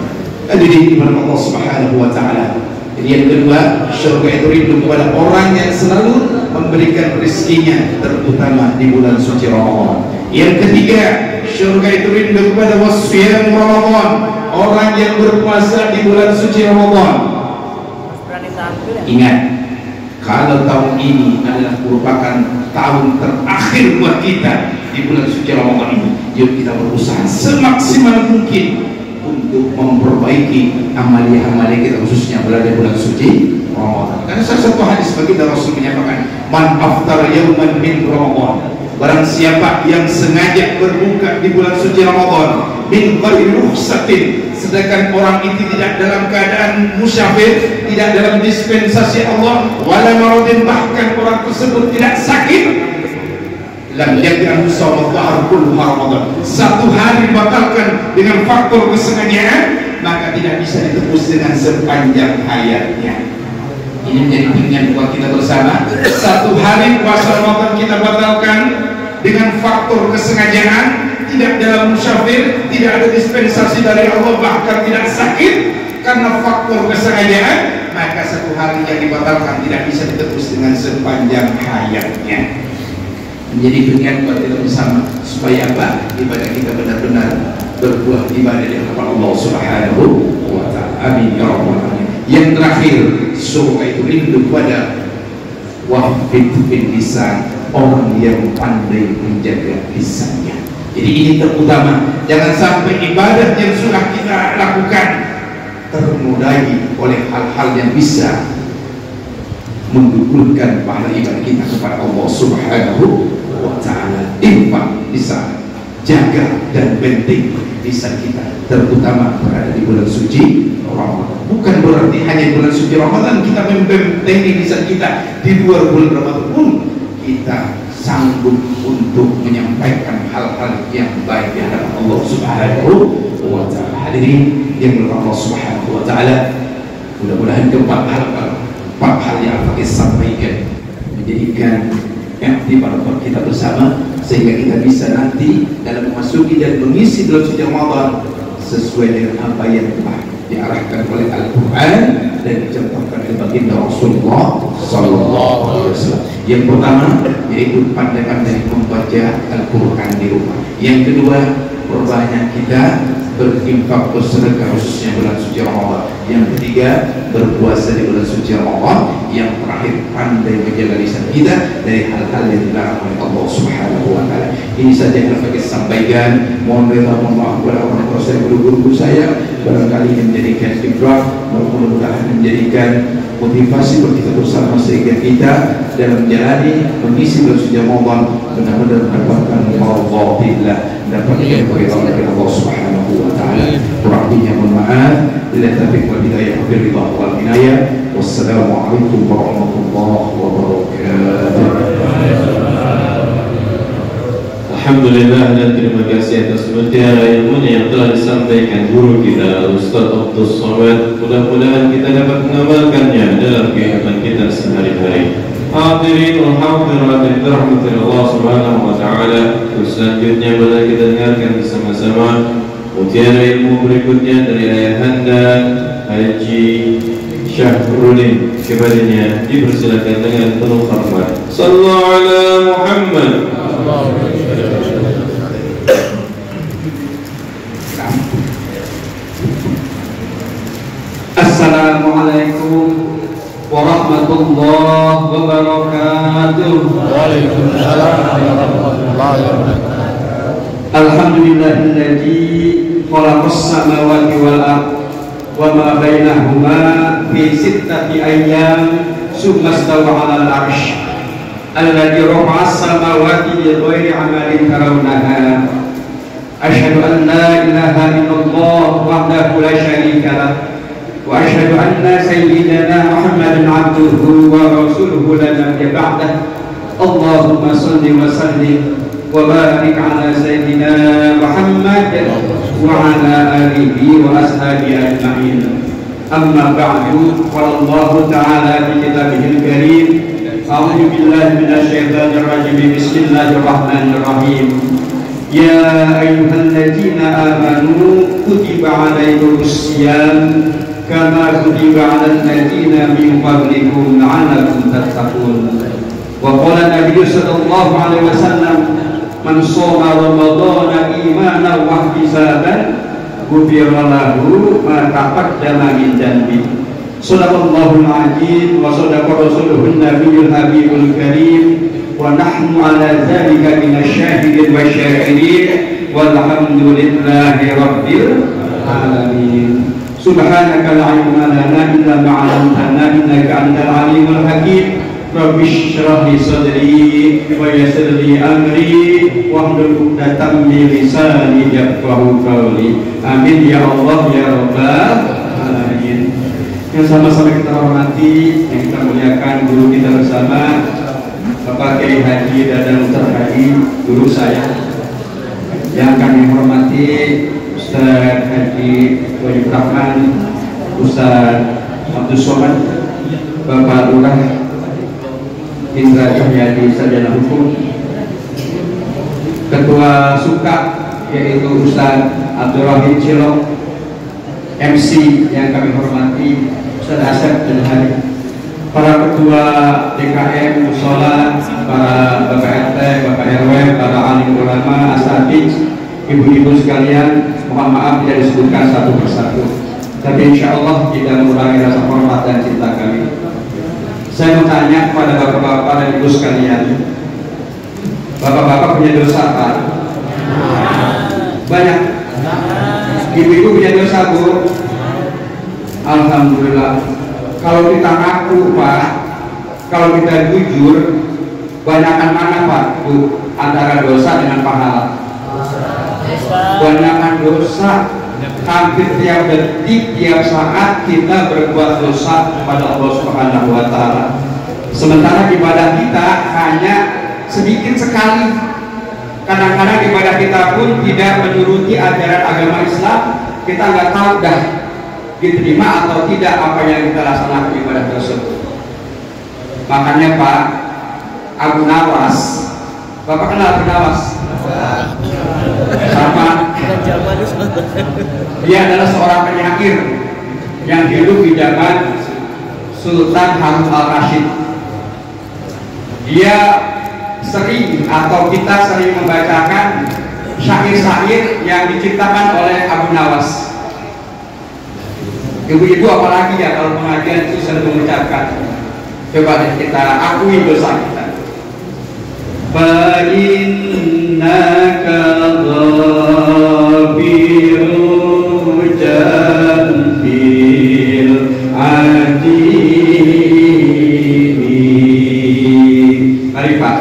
Hadirin kepada Allah Subhanahu wa taala. Jadi yang kedua, syurga itu rindu kepada orang yang selalu memberikan rezekinya, terutama di bulan suci Ramadan. Yang ketiga, syurga itu rindu kepada wasfiyam Ramadan, orang yang berpuasa di bulan suci Ramadan. Ingat, kalau tahun ini adalah merupakan tahun terakhir buat kita di bulan suci Ramadan ini, yuk kita berusaha semaksimal mungkin untuk memperbaiki amalia-amalia kita, khususnya berada di bulan suci Ramadan. Karena salah satu hadis baginda Rasul menyatakan, man aftara yauman min Ramadan, barang siapa yang sengaja berbuka di bulan suci Ramadan min ghairi rukhsatin, sedangkan orang itu tidak dalam keadaan musyafir, tidak dalam dispensasi Allah, wala maradin, bahkan orang tersebut tidak sakit, lam yakun shaum dhahr kullu Ramadan, satu hari batalkan dengan faktor kesengajaan, maka tidak bisa ditebus dengan sepanjang hayatnya. Ini menjadi pilihan buat kita bersama. Satu hari puasa Ramadan kita batalkan dengan faktor kesengajaan, tidak dalam musyafir, tidak ada dispensasi dari Allah, bahkan tidak sakit karena faktor kesengajaan, maka satu hari yang dibatalkan tidak bisa ditebus dengan sepanjang hayatnya. Menjadi pilihan buat kita bersama supaya apa? Ibadah kita benar-benar berbuah ibadah di hadapan Allah Subhanahu wa taala. Amin ya rabbal alamin. Yang terakhir, surga itu rindu kepada wahfid bin lisan, orang yang pandai menjaga lisannya. Jadi ini terutama, jangan sampai ibadah yang sudah kita lakukan ternodahi oleh hal-hal yang bisa menggugurkan pahala ibadah kita kepada Allah Subhanahu wa taala. Infak lisan, jaga dan penting lisan kita, terutama berada di bulan suci Ramadan. Bukan berarti hanya bulan suci Ramadan kita membentengi lisan kita, di luar bulan Ramadan pun kita sanggup untuk menyampaikan hal-hal yang baik di hadapan Allah Subhanahu wa taala. Hadirin yang berkata Allah Subhanahu wa taala, mudah-mudahan keempat hal yang akan kita sampaikan menjadikan iktibar buat kita bersama, sehingga kita bisa nanti dalam memasuki dan mengisi bulan suci Ramadan sesuai dengan apa yang telah diarahkan oleh Al-Quran dan dicontohkan oleh baginda Rasulullah Sallallahu Alaihi Wasallam. Yang pertama yaitu pandai-pandai membaca Al-Quran di rumah. Yang kedua, perbanyak kita berinfak bersedekah khususnya bulan suci Ramadan. Yang ketiga, berpuasa di bulan suci Ramadan. Yang terakhir, pandai menjaga lisan kita dari hal-hal yang dilarang oleh Allah Subhanahu wa Ta'ala. Ini saja yang dapat saya sampaikan. Mohon reda, mohon maaf kepada orang tua saya, guru-guru saya, barangkali yang menjadikan ibrah, mudah-mudahan menjadikan motivasi bagi kita bersama sehingga kita dalam menjalani mengisi bulan suci Ramadan benar-benar mendapatkan mawadhatillah, mendapatkan keridhaan dari Allah Subhanahu wa Ta'ala. Kurangnya mohon maaf. Bila taufiq wal hidayah wabillahi wal inayah. Wassalamualaikum warahmatullahi wabarakatuh. Alhamdulillah dan terima kasih atas mutiara ilmu yang telah disampaikan guru kita Ustaz Abdul Somad. Mudah-mudahan kita dapat mengamalkannya dalam kehidupan kita sehari-hari. Hadirin wal hadirat rahmatullah subhanahu wa ta'ala. Selanjutnya boleh kita dengarkan bersama-sama mutiara ilmu berikutnya dari Ayahanda Haji Syahrudin. Kepadanya dipersilakan dengan penuh hormat. Sallallahu ala Muhammad. Assalamualaikum warahmatullahi wabarakatuh. Waalaikumsalam warahmatullahi wabarakatuh. Alhamdulillahilladzi khalaqas samawati wal ardh wa ma bainahuma fi sittati ayyam tsumma istawa 'alal 'arsy alladzi rafa'as samawati bi ghairi 'amalin tarawnaha. Asyhadu an la ilaha illallah wahdahu la syarika lah wa asyhadu anna sayyidana Muhammadan 'abduhu wa rasuluhu la nabiyya ba'dah. Allahumma shalli wa sallim wa barik 'ala sayyidina Muhammad wa 'ala alihi wa ashabihi ajma'in. Amma ba'du, qala Allah ta'ala fi kitabihil karim, a'udzu billahi minasy syaithanir rajim. Bismillahirrahmanirrahim. Ya ayyuhalladzina amanu kutiba 'alaikumus syiyam kama kutiba 'alal ladzina min qablikum la'allakum tattaqun. Wa qala Nabi sallallahu alaihi wasallam, man shoma ramadhana imanan wa ihtisaban ghufira lahu ma taqaddama min dhanbi. Shadaqallahul azim wa shadaqa rasuluhun nabiyul habibul karim wa nahnu ala dzalika minasyahidin wasyakirin walhamdulillahi rabbil alamin. Subhanaka la ilma lana illa ma 'allamtana innaka antal alimul hakim. Rabbi shrah li sadri wa yassir li amri wahlul 'uqdatam min lisani yafqahu qawli. Amin ya Allah ya rabbal alamin. Yang sama-sama kita hormati, yang kita muliakan guru kita bersama Bapak Kiai Haji Dadan Ustaz Haji, guru saya. Yang kami hormati Ustaz Haji Wajib Rahman, Ustaz Abdul Somad, Bapak Lurah Indra Cahyadi Sarjana Hukum, Ketua Suka yaitu Ustaz Abdul Rahim Cilok, MC yang kami hormati Ustaz Asep dan Hari, para ketua DKM, Musola, para Bapak RT, Bapak RW, para alim ulama, asatidz, ibu-ibu sekalian, mohon maaf tidak disebutkan satu persatu, tapi insya Allah tidak mengurangi rasa hormat dan cinta kami. Saya mau tanya kepada bapak-bapak dan ibu sekalian, bapak-bapak punya dosa apa? Banyak. Ibu-ibu punya dosa, Bu? Alhamdulillah. Kalau kita ngaku, Pak, kalau kita jujur, banyakan mana, Pak, Bu, antara dosa dengan pahala? Banyakan dosa. Hampir tiap detik, tiap saat kita berbuat dosa kepada Allah Subhanahu wa Ta'ala. Sementara ibadah kita hanya sedikit sekali. Kadang-kadang ibadah kita pun tidak menuruti ajaran agama Islam. Kita nggak tahu dah diterima atau tidak apa yang kita laksanakan ibadah tersebut. Makanya Pak Abu Nawas, Bapak kenal Abu Nawas? Sama. Dia adalah seorang penyair yang hidup di zaman Sultan Harun al-Rashid. Dia sering atau kita sering membacakan syair-syair yang diciptakan oleh Abu Nawas. Ibu-ibu apalagi ya kalau pengajian itu sering mengucapkan. Coba deh kita akui dosa kita. Fa innaka ghafiru jambil adili. Mari Pak.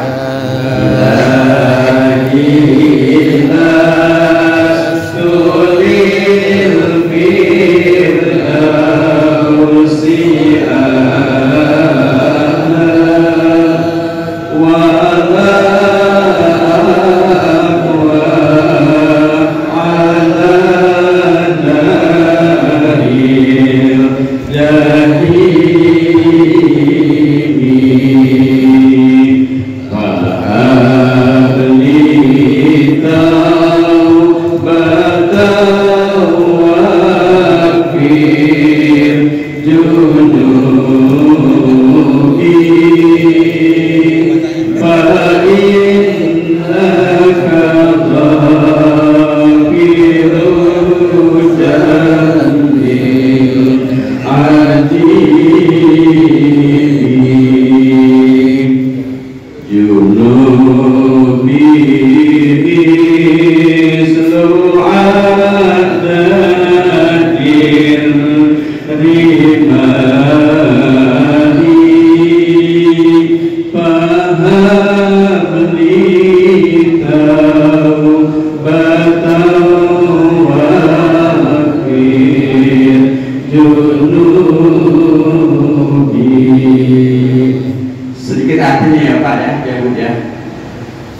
Sedikit artinya ya Pak ya, ya Bu ya.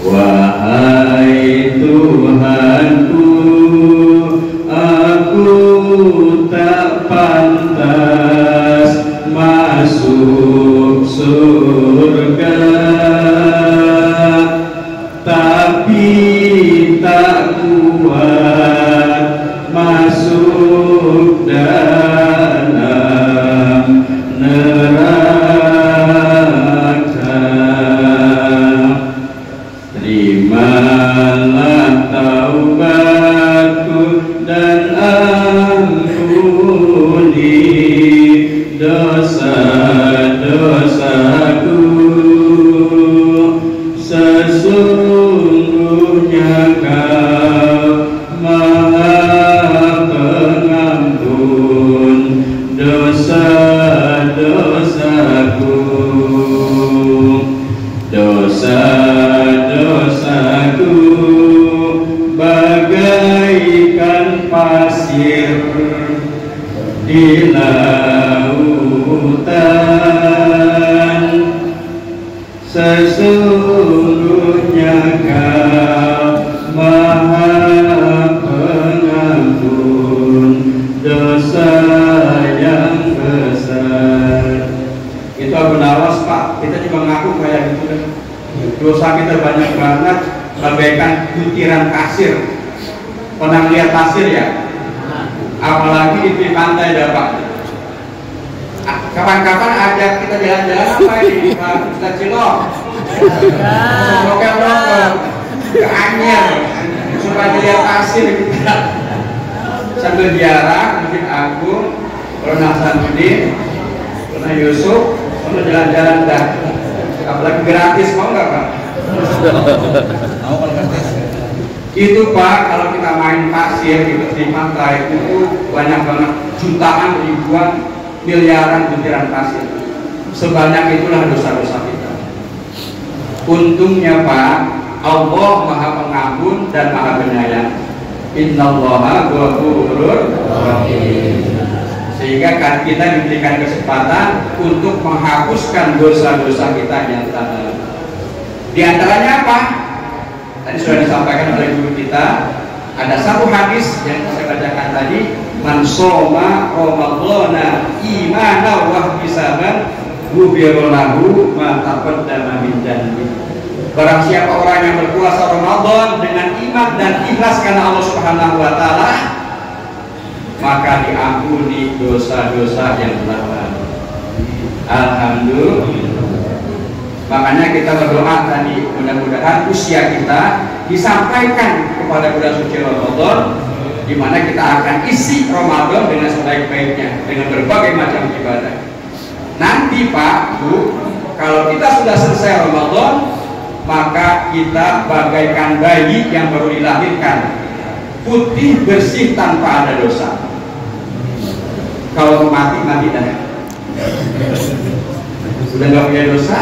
Wahai Tuhanku, aku tak pantas masuk surga, tapi tak kuat masuk dalam neraka. Terimalah taubatku dan ampuni dosa-dosaku. Sesungguhnya Kau Maha Pengampun dosa-dosaku. Dosa-dosaku bagaikan pasir di lautan. Sesungguhnya Kau Maha Pengampun dosa yang besar. Itu Abu Nawas Pak, kita juga ngaku kayak gitu kan. Dosa kita banyak banget, bagaikan butiran pasir. Pernah lihat pasir ya? Apalagi di pantai ya Pak. Kapan-kapan ajak kita jalan-jalan apa ini Pak? Kita Cilok. Oke ke Anyer supaya lihat pasir kita. Sambil ziarah mungkin aku, Pernah Hasanuddin, Pernah Yusuf, pernah jalan-jalan dah. Apalagi gratis, mau nggak Pak? Mau kalau gratis. Itu Pak, kalau kita main pasir di pantai itu banyak banget, jutaan, ribuan, miliaran butiran pasir. Sebanyak itulah dosa-dosa kita. Untungnya Pak, Allah Maha Pengampun dan Maha Penyayang. Innallaha ghafurur rahim. Sehingga kita diberikan kesempatan untuk menghapuskan dosa-dosa kita yang telah lalu. Di antaranya apa? Tadi sudah disampaikan oleh guru kita. Ada satu hadis yang saya bacakan tadi, man shoma ramadhana imanan wa ihtisaban ghufira lahu ma taqaddama min dhanbi. Barang siapa orang yang berpuasa Ramadan dengan iman dan ikhlas karena Allah Subhanahu wa taala, maka diampuni dosa-dosa yang telah lalu. Alhamdulillah. Makanya kita berdoa tadi, mudah-mudahan usia kita disampaikan kepada bulan suci Ramadan, di mana kita akan isi Ramadan dengan sebaik-baiknya dengan berbagai macam ibadah. Nanti Pak, Bu, kalau kita sudah selesai Ramadan, maka kita bagaikan bayi yang baru dilahirkan, putih bersih tanpa ada dosa. Kalau mati dah, sudah nggak punya dosa.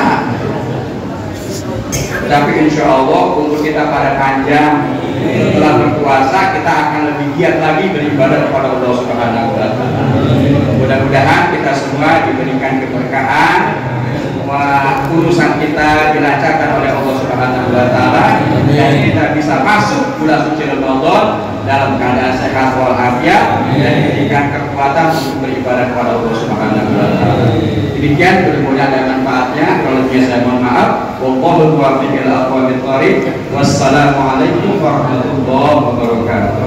Tapi insya Allah umur kita pada panjang, setelah berpuasa kita akan lebih giat lagi beribadah kepada Allah Subhanahu wa Ta'ala. Mudah-mudahan kita semua diberikan keberkahan, semua urusan kita dilancarkan oleh Allah Subhanahu wa Ta'ala, dan kita bisa masuk bulan suci Ramadan dalam keadaan sehat walafiat dan diberikan kekuatan untuk beribadah kepada Allah Subhanahu wa Ta'ala. Demikian, mudah-mudahan ada manfaatnya. Kalau saya mohon maaf. Wallahu muwaffiq ila aqwamit thoriq. Wassalamualaikum warahmatullahi wabarakatuh.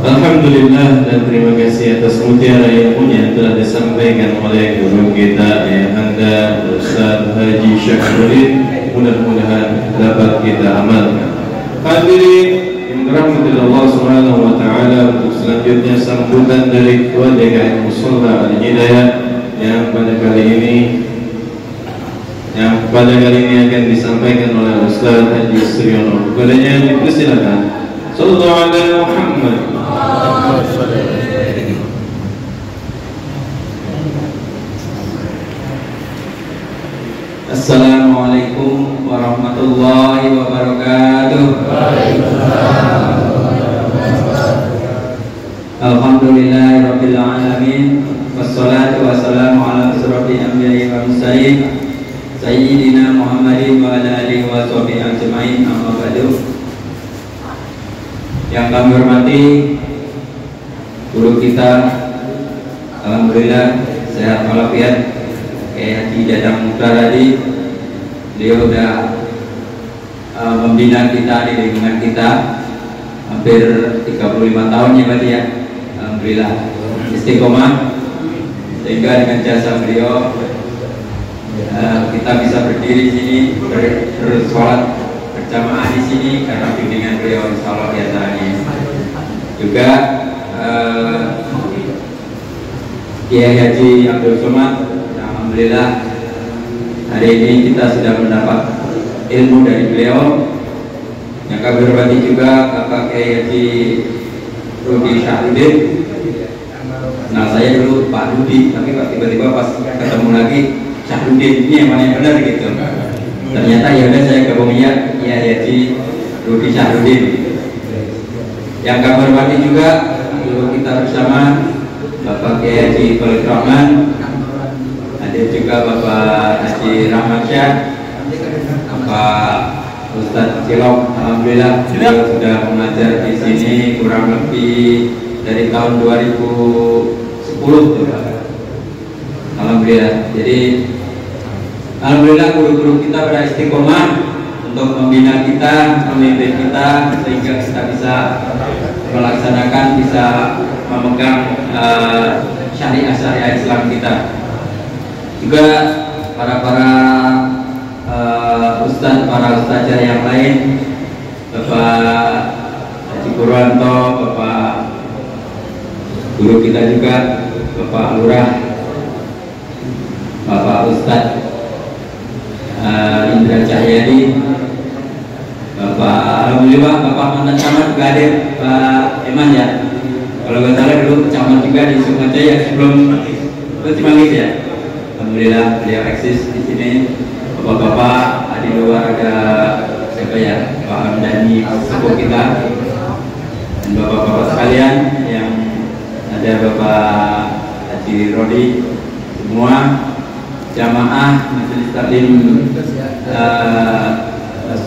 Alhamdulillah, dan terima kasih atas mutiara ilmu yang telah disampaikan oleh guru kita Ayahanda Ustaz Haji Syahruddin. Mudah-mudahan dapat kita amalkan. Hadirin yang dirahmati Allah Subhanahu wa Ta'ala, untuk selanjutnya sambutan dari Ketua DKM Musholla Al-Hidayah yang pada kali ini akan disampaikan oleh Ustaz Haji Suryono. Kepadanya dipersilakan. Sallallahu alaihi Muhammad. Assalamualaikum warahmatullahi wabarakatuh. Alhamdulillahirabbil alamin, wassalatu wassalamu ala asyrofil anbiya'i wal mursalin sayyidina Muhammadin wa ala alihi wa sahbihi ajmain, amma ba'du. Yang kami hormati guru kita, alhamdulillah sehat walafiat, kayak Haji Dadang Mukhtar tadi, beliau sudah membina kita di lingkungan kita hampir 35 tahun ya Pak ya. Alhamdulillah istiqomah, sehingga dengan jasa beliau kita bisa berdiri di sini, bersolat berjamaah di sini karena bimbingan beliau, insya Allah di acaranya. Juga Kiai Haji Abdul Somad, alhamdulillah hari ini kita sudah mendapat ilmu dari beliau. Yang kami hormati juga Bapak Kiai Haji Rudi Syahruddin. Nah, saya dulu Pak Rudi, tapi tiba-tiba pas ketemu lagi Syahruddin, ini yang mana yang benar gitu. Ternyata ya udah saya gabungnya Kiai Haji Rudi Syahruddin. Yang kami hormati juga guru kita bersama Bapak Kiai Haji Khalid Rahman, ada juga Bapak Haji Rahmat Syah, Bapak Ustadz Cilok. Alhamdulillah beliau sudah mengajar di sini kurang lebih dari tahun 2010 tuh. Alhamdulillah. Jadi alhamdulillah guru-guru kita beristiqomah untuk membina kita, memimpin kita, sehingga kita bisa melaksanakan, bisa memegang syariah Islam kita. Juga para ustadzah yang lain, Bapak Haji Purwanto, Bapak guru kita juga, Bapak Lurah, Bapak Ustadz Indra Cahyadi, Bapak alhamdulillah Bapak mantan camat juga hadir, Pak Eman ya. Kalau nggak salah dulu camat juga di Sukmajaya sebelum Cimanggis ya. Alhamdulillah beliau eksis di sini. Bapak-bapak di luar ada siapa ya, Pak Hamdani sepuh kita, dan bapak-bapak sekalian yang ada, Bapak Haji Rodi, semua jamaah majelis taklim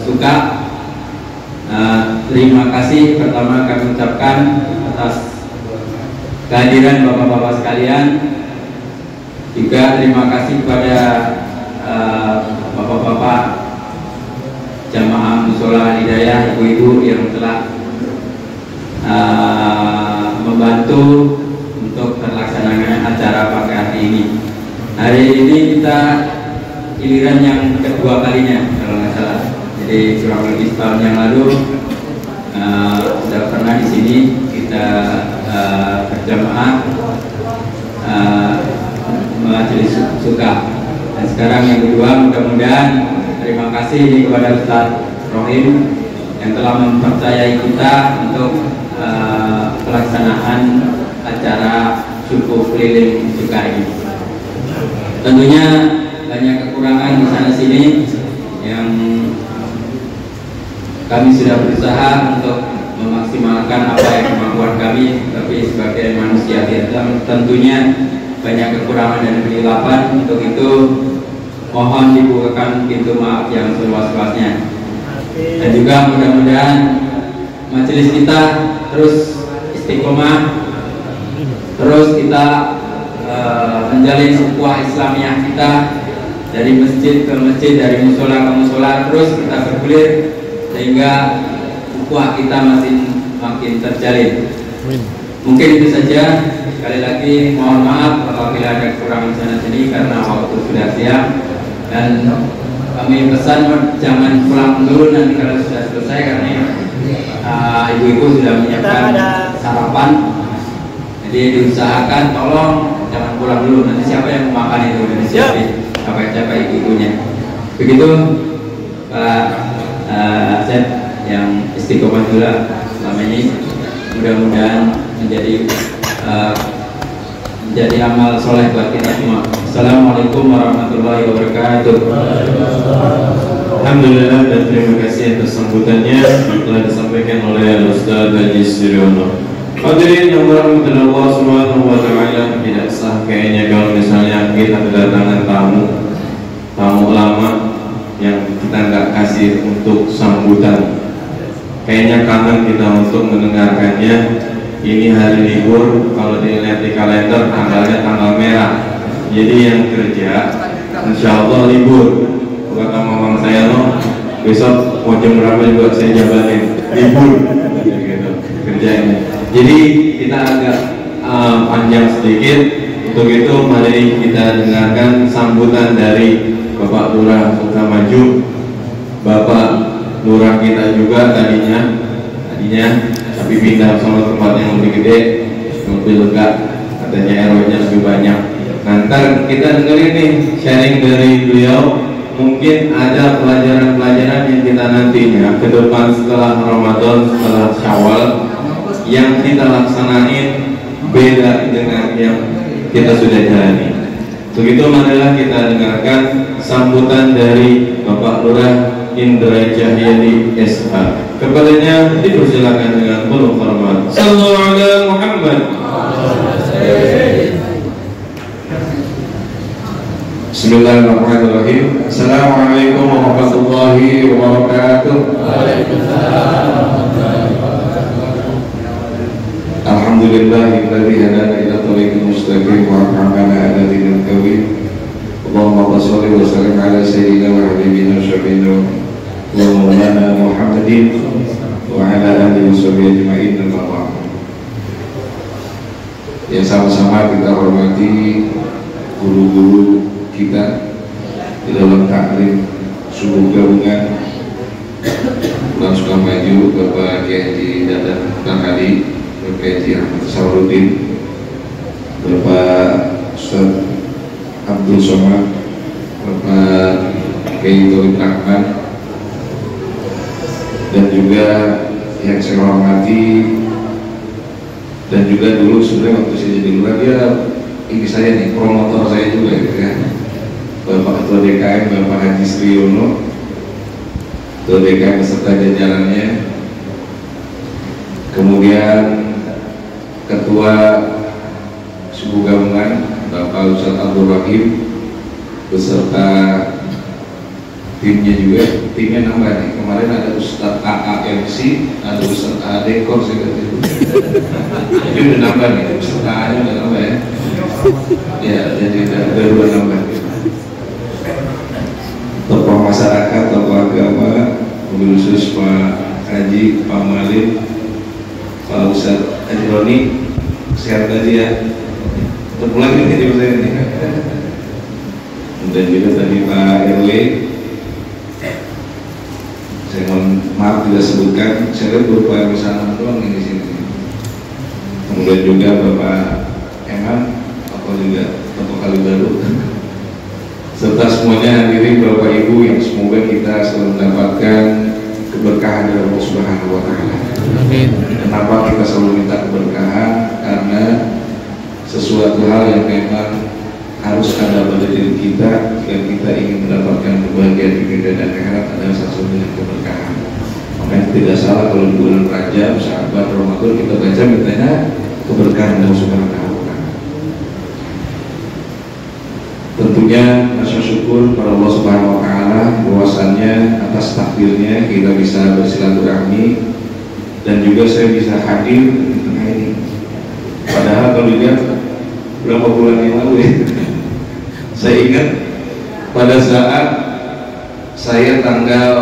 suka. Terima kasih pertama kami ucapkan atas kehadiran bapak-bapak sekalian. Juga terima kasih kepada bapak-bapak jamaah Musholla Al-Hidayah, ibu-ibu yang telah membantu untuk terlaksananya acara pagi hari ini. Hari ini kita giliran yang kedua kalinya kalau nggak salah. Jadi kurang lebih setahun yang lalu sudah pernah di sini kita berjamaah majelis suka. Dan sekarang yang kedua, mudah-mudahan terima kasih kepada Ustaz Rohim yang telah mempercayai kita untuk pelaksanaan acara suku keliling suka ini. Tentunya banyak kekurangan di sana sini yang kami sudah berusaha untuk memaksimalkan apa yang kemampuan kami, tapi sebagai manusia biasa tentunya banyak kekurangan dan kehilafan. Untuk itu mohon dibukakan pintu maaf yang seluas-luasnya, dan juga mudah-mudahan majelis kita terus istiqomah, terus kita menjalin ukhuwah Islamiyah kita dari masjid ke masjid, dari musola ke musola, terus kita bergulir sehingga ukhuwah kita makin terjalin. Mungkin itu saja. Sekali lagi mohon maaf apabila ada kekurangan sana sini karena waktu sudah siang, dan kami pesan jangan pulang dulu nanti kalau sudah selesai, karena ibu-ibu sudah menyiapkan sarapan. Jadi diusahakan tolong jangan pulang dulu, nanti siapa yang mau makan itu dari sini, capek-capek ibu-ibunya. Begitu Pak Asep yang istiqomah juga selama ini, mudah-mudahan menjadi amal soleh buat kita semua. Assalamualaikum warahmatullahi wabarakatuh. Alhamdulillah, dan terima kasih atas sambutannya yang telah disampaikan oleh Ustaz Haji Suryono. Hadirin yang dirahmati Allah Subhanahu wa taala, tidak sah kayaknya kalau misalnya kita kedatangan tamu lama yang kita nggak kasih untuk sambutan. Kayaknya kangen kita untuk mendengarkannya. Ini hari libur, kalau dilihat di kalender tanggalnya tanggal merah. Jadi yang kerja insya Allah libur. Kata mamang saya loh, besok mau jam berapa juga saya jabanin libur gitu kerjanya. Jadi kita agak panjang sedikit. Untuk itu mari kita dengarkan sambutan dari Bapak Lurah Sukamaju, Bapak Lurah kita juga tadinya tapi pindah sama tempat yang lebih gede, lebih lega, katanya RW-nya lebih banyak. Nanti kita dengerin nih sharing dari beliau. Mungkin ada pelajaran-pelajaran yang kita nantinya ke depan setelah Ramadan, setelah Syawal, yang kita laksanain beda dengan yang kita sudah jalani. Begitu marilah kita dengarkan sambutan dari Bapak Lurah Indra Cahyadi SH. Kepadanya dipersilakan dengan penuh hormat. Sallallahu alaihi Muhammad. Bismillahirrahmanirrahim. Assalamualaikum warahmatullahi wabarakatuh. Alhamdulillahilladzi hadana ila thariqil mustaqim wa amana ala dinil qawim. Allahumma shalli wa sallim ala sayyidina wa habibina syafiina wa maulana Muhammadin wa ala alihi wa sahbihi ajma'in. Yang sama-sama kita hormati guru-guru kita di dalam taklim subuh gabungan Bulan Sukamaju, Bapak Kiai Haji Dadan Tangkali, Bapak Haji Ahmad Saurudin, Bapak Ustaz Abdul Somad, Bapak Kiai Tolib Rahman, dan juga yang saya hormati, dan juga dulu sebenarnya waktu saya jadi lurah dia ini saya nih, promotor saya juga gitu ya, Bapak Ketua DKM Bapak Haji Suryono, Ketua DKM beserta jajarannya, kemudian Ketua Suku Gabungan Bapak Ustaz Abdul Rahim beserta timnya juga. Timnya nambah nih, kemarin ada Ustaz AAMC, ada Ustaz Adekor, saya kata itu jadi udah nambah nih, Ustaz A nya udah nambah ya. Ya, jadi ada dua nambah. Tokoh masyarakat, tokoh agama, mobil khusus Pak Haji, Pak Malik, Pak Ustaz Haji Roni, tadi ya. Terpulang ini di saya ini. Kemudian juga tadi Pak RW, saya mohon maaf tidak sebutkan, saya lihat berupa misalnya doang ini di sini. Kemudian juga Bapak Eman, atau juga Bapak Kalibaru, serta semuanya hadirin Bapak Ibu yang semoga kita selalu mendapatkan keberkahan dari Allah Subhanahu wa Ta'ala. Amin. Kenapa kita selalu minta keberkahan? Karena sesuatu hal yang memang harus ada pada diri kita jika kita ingin mendapatkan kebahagiaan di dunia dan akhirat adalah salah satunya keberkahan. Makanya tidak salah kalau di bulan Rajab, Sya'ban, Ramadan kita baca mintanya keberkahan Allah Subhanahu wa Ta'ala. Tentunya rasa syukur pada Allah Subhanahu wa Ta'ala bahwasannya atas takdirnya kita bisa bersilaturahmi dan juga saya bisa hadir di tengah ini. Padahal kalau dilihat berapa bulan yang lalu ya, saya ingat pada saat saya tanggal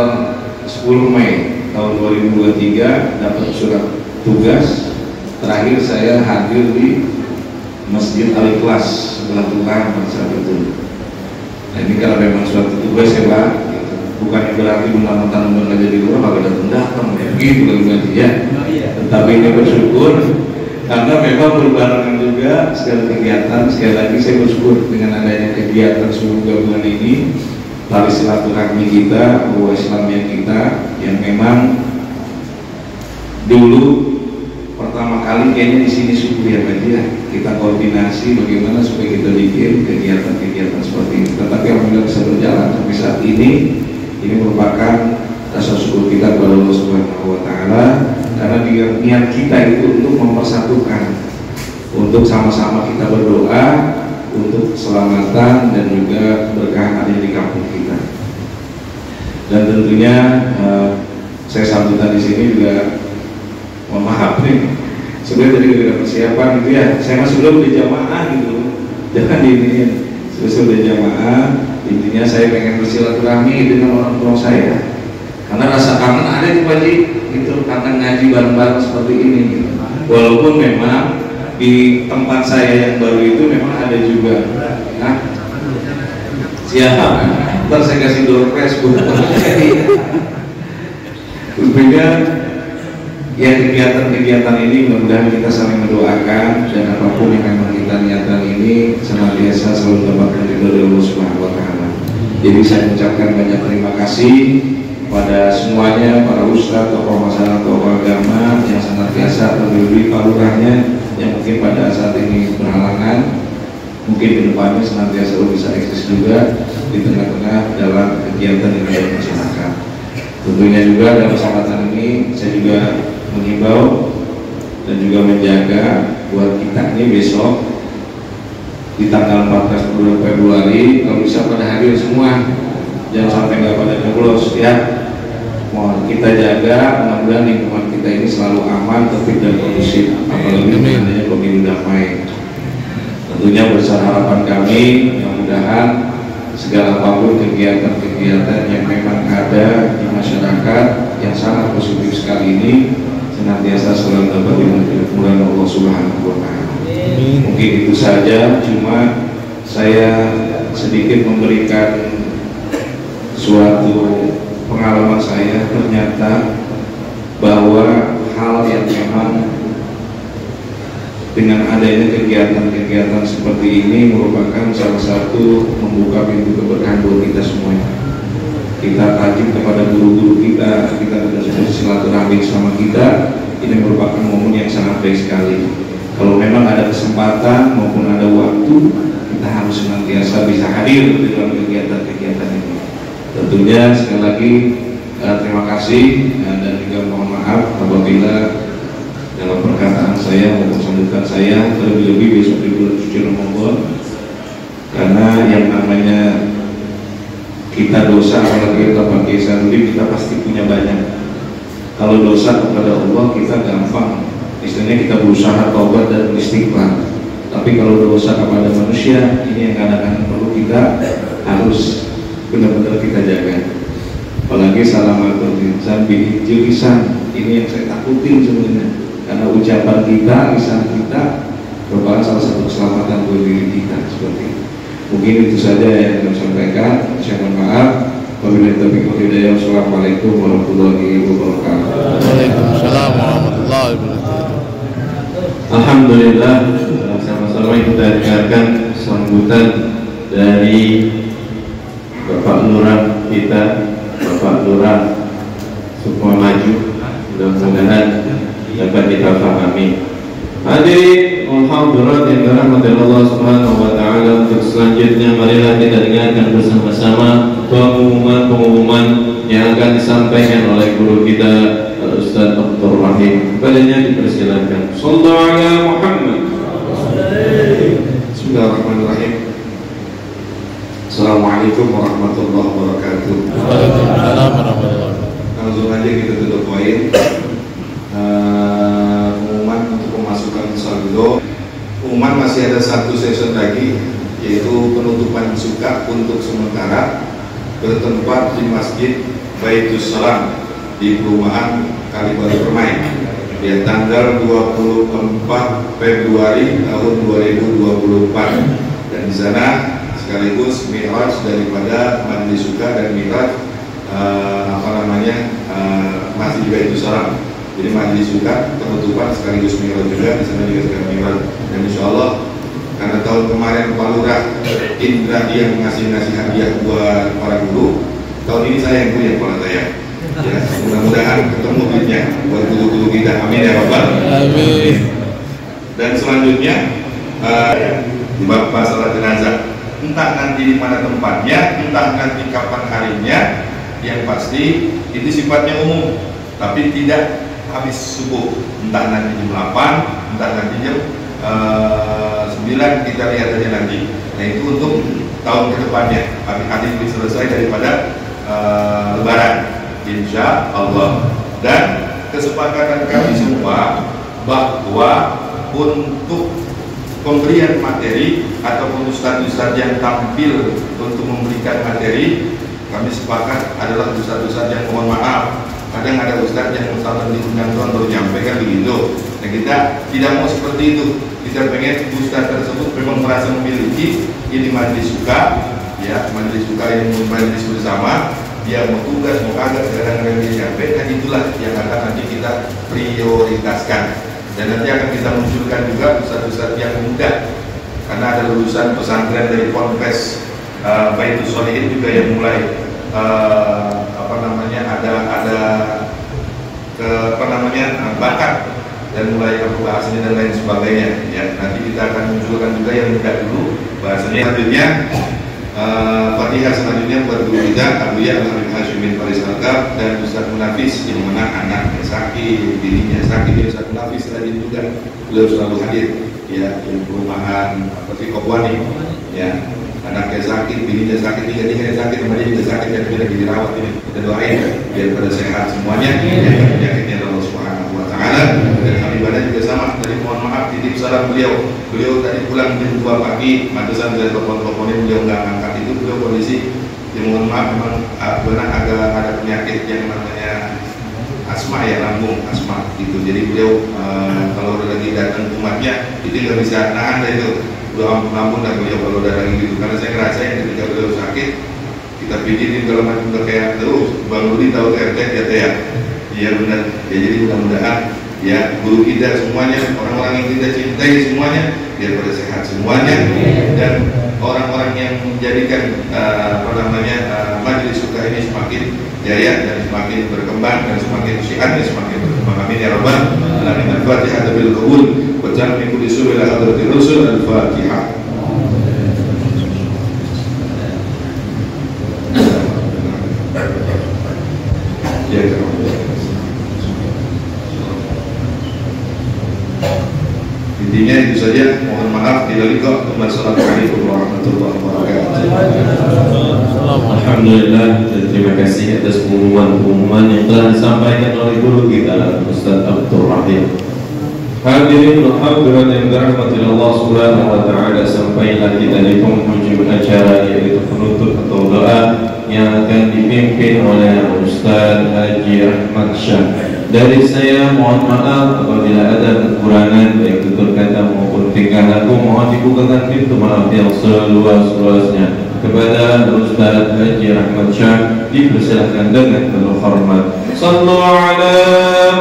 10 Mei tahun 2023 dapat surat tugas, terakhir saya hadir di Masjid Al-Ikhlas sebelah Tuhan pada saat itu. Nah ini kalau memang suatu tugas ya Pak, bukan berarti mentang-mentang nggak jadi orang kalau datang ya gitu kan berarti ya. Tetapi ini bersyukur karena memang berbarengan juga segala kegiatan. Sekali lagi saya bersyukur dengan adanya kegiatan seluruh gabungan ini, tali silaturahmi kita, bahwa Islamnya kita yang memang dulu pertama kali kayaknya di sini suku ya Pak ya, kita koordinasi bagaimana supaya kita bikin kegiatan-kegiatan seperti ini. Tetapi alhamdulillah bisa berjalan sampai saat ini merupakan rasa syukur kita kepada Allah Subhanahu wa Ta'ala karena niat kita itu untuk mempersatukan, untuk sama-sama kita berdoa untuk keselamatan dan juga keberkahan ada di kampung kita. Dan tentunya saya sambutan di sini juga mohon maaf nih, sebenarnya tadi ada persiapan gitu ya, saya masih belum di jamaah gitu, jangan diiniin, sudah jamaah. Intinya saya pengen bersilaturahmi dengan orang tua saya, karena rasa kangen ada di Pak Ji, gitu, kangen ngaji bareng-bareng seperti ini gitu. Walaupun memang di tempat saya yang baru itu memang ada juga, nah siapa? Ntar saya kasih door prize buat tentunya ya kegiatan-kegiatan ini mudah-mudahan kita saling mendoakan dan apapun yang memang kita niatkan ini senantiasa selalu mendapatkan ridho dari Allah Subhanahu wa Ta'ala. Jadi saya mengucapkan banyak terima kasih pada semuanya, para ustadz, tokoh masyarakat, tokoh agama yang senantiasa terdiri palurahnya yang mungkin pada saat ini berhalangan, mungkin ke depannya senantiasa bisa eksis juga di tengah-tengah dalam kegiatan yang ada di masyarakat. Tentunya juga dalam kesempatan ini saya juga menghimbau dan juga menjaga buat kita ini besok di tanggal 14 Februari kalau bisa pada hadir semua, jangan sampai nggak pada nyoblos ya. Mohon kita jaga, mudah-mudahan lingkungan kita ini selalu aman, tertib dan kondusif, apalagi adanya pemilu damai. Tentunya besar harapan kami, mudah-mudahan segala apapun kegiatan-kegiatan yang memang ada di masyarakat yang sangat positif sekali ini senantiasa selalu dapat dimudahkan Allah Subhanahu wa Ta'ala. Mungkin itu saja, cuma saya sedikit memberikan suatu pengalaman saya, ternyata bahwa hal yang memang dengan adanya kegiatan-kegiatan seperti ini merupakan salah satu membuka pintu keberkahan buat kita semuanya. Kita rajin kepada guru-guru kita sudah silaturahmi sama kita, ini merupakan momen yang sangat baik sekali. Kalau memang ada kesempatan maupun ada waktu, kita harus senantiasa bisa hadir di dalam kegiatan-kegiatan ini. Tentunya sekali lagi terima kasih dan juga mohon maaf apabila dalam perkataan saya maupun sambutan saya terlebih-lebih besok di bulan suci Ramadan, karena yang namanya kita dosa apalagi kita pakai sanudi kita pasti punya banyak. Kalau dosa kepada Allah kita gampang, istilahnya kita berusaha taubat dan istighfar. Tapi kalau dosa kepada manusia ini yang kadang-kadang perlu kita harus benar-benar kita jaga. Apalagi salamatul insan bihijil lisan, ini yang saya takutin sebenarnya. Karena ucapan kita, lisan kita merupakan salah satu keselamatan buat diri kita seperti itu. Mungkin itu saja yang kami sampaikan. Saya mohon maaf. Wabillahi taufiq wal hidayah. Wassalamualaikum warahmatullahi wabarakatuh. Waalaikumsalam warahmatullahi wabarakatuh. Alhamdulillah, sama-sama kita dengarkan sambutan dari Bapak Lurah kita, Bapak Lurah Sukmamaju. Mudah-mudahan dapat kita pahami. Hadirin alhamdulillah yang dirahmati Allah Subhanahu wa taala, untuk selanjutnya marilah kita dengarkan bersama-sama pengumuman-pengumuman yang akan disampaikan oleh guru kita Ustaz Abdul Rahim. Padanya dipersilakan. Shallallahu ala Muhammad. Bismillahirrahmanirrahim. Assalamualaikum warahmatullahi wabarakatuh. Waalaikumsalam warahmatullahi wabarakatuh. Langsung aja kita tutup poin. Pengumuman untuk pemasukan saldo. Pengumuman masih ada satu session lagi, yaitu penutupan suka untuk sementara bertempat di Masjid Baitus Salam di perumahan Kalibaru Permai di tanggal 24 Februari tahun 2024, dan di sana sekaligus mi'raj daripada Majelis Suka dan mi'raj Masjid Baitus Salam. Jadi Majelis Suka penutupan sekaligus mi'raj juga, di sana juga sekaligus mi'raj. Dan insya Allah karena tahun kemarin Pak Lurah Indra yang ngasih hadiah buat para guru, tahun ini saya yang punya kepala saya. Ya, mudah-mudahan ketemu duitnya buat guru-guru kita. Amin ya Bapak. Amin. Dan selanjutnya di bab masalah jenazah, entah nanti di mana tempatnya, entah nanti kapan harinya, yang pasti itu sifatnya umum, tapi tidak habis subuh. Entah nanti jam 8, entah nanti jam 9, kita lihat aja nanti. Nah itu untuk tahun ke depannya, hadis selesai daripada Lebaran, insya Allah. Dan kesepakatan kami semua bahwa untuk pemberian materi ataupun ustadz-ustadz yang tampil untuk memberikan materi, kami sepakat adalah ustadz-ustadz yang mohon maaf. Kadang ada ustadz yang misalnya diundang tuan baru nyampe kan begitu. Nah kita tidak mau seperti itu. Kita pengen ustadz tersebut memang merasa memiliki ini majelis suka, ya majelis suka ini majelis bersama. Dia mau tugas mau kagak kadang-kadang dia nyampe. Dan itulah yang akan nanti kita prioritaskan. Dan nanti akan kita munculkan juga ustadz-ustadz yang muda, karena ada lulusan pesantren dari Ponpes Baitus Sholihin juga yang mulai bakat dan mulai bahasanya dan lain sebagainya. Ya nanti kita akan munculkan juga yang muda dulu bahasanya. Selanjutnya Fatihah selanjutnya buat guru kita Abu Ya Al-Habib Hashimin Faris Al-Kab dan Ustaz Munafis, yang mana anaknya sakit, dirinya sakit. Ustaz Munafis tadi juga beliau selalu hadir, ya di perumahan seperti Kopwani, ya anaknya sakit, dirinya sakit, tiga-tiganya sakit, sama dia juga sakit dan lagi dirawat. Ini kita doain biar pada sehat semuanya, yang penyakitnya Allah Subhanahu wa taala. Dan Habibana juga sama, tadi mohon maaf titip salam beliau tadi pulang jam 2 pagi, mantesan saya telepon-teleponin beliau nggak ngangkat. Itu beliau kondisi yang mohon maaf memang benar agak ada penyakit yang namanya asma, ya lambung asma gitu. Jadi beliau kalau udah lagi datang umatnya itu nggak bisa nahan dari itu lambung dan beliau kalau udah lagi gitu. Karena saya ngerasain ketika beliau sakit kita pijitin kalau macam udah kayak terus Bang Rudi tahu RT dia ya, iya benar ya. Jadi mudah-mudahan ya guru kita semuanya, orang-orang yang kita cintai semuanya biar pada sehat semuanya, dan orang-orang yang menjadikan majelis suka ini semakin jaya dan semakin berkembang dan semakin syiatnya semakin berkembang. Amin ya rabbal alamin. Al-Fatihah bil qabul wa jami kulli su'il hadratir rasul. Al-Fatihah. Ya, intinya itu saja. Mohon maaf bila liqa. Wassalamualaikum warahmatullahi wabarakatuh. Alhamdulillah, dan terima kasih atas pengumuman yang telah disampaikan oleh guru kita Ustaz Abdul Rahim. Hadirin hadirat yang dirahmati Allah Subhanahu wa taala, sampailah kita di penghujung acara, yaitu penutup atau doa yang akan dipimpin oleh Ustaz Haji Ahmad Syah. Dari saya mohon maaf apabila ada kekurangan baik tutur kata maupun tingkah laku. Mohon dibukakan pintu maaf yang seluas-luasnya. Kepada Ustaz Haji Rahmat Syah dipersilakan dengan penuh hormat. Sallu ala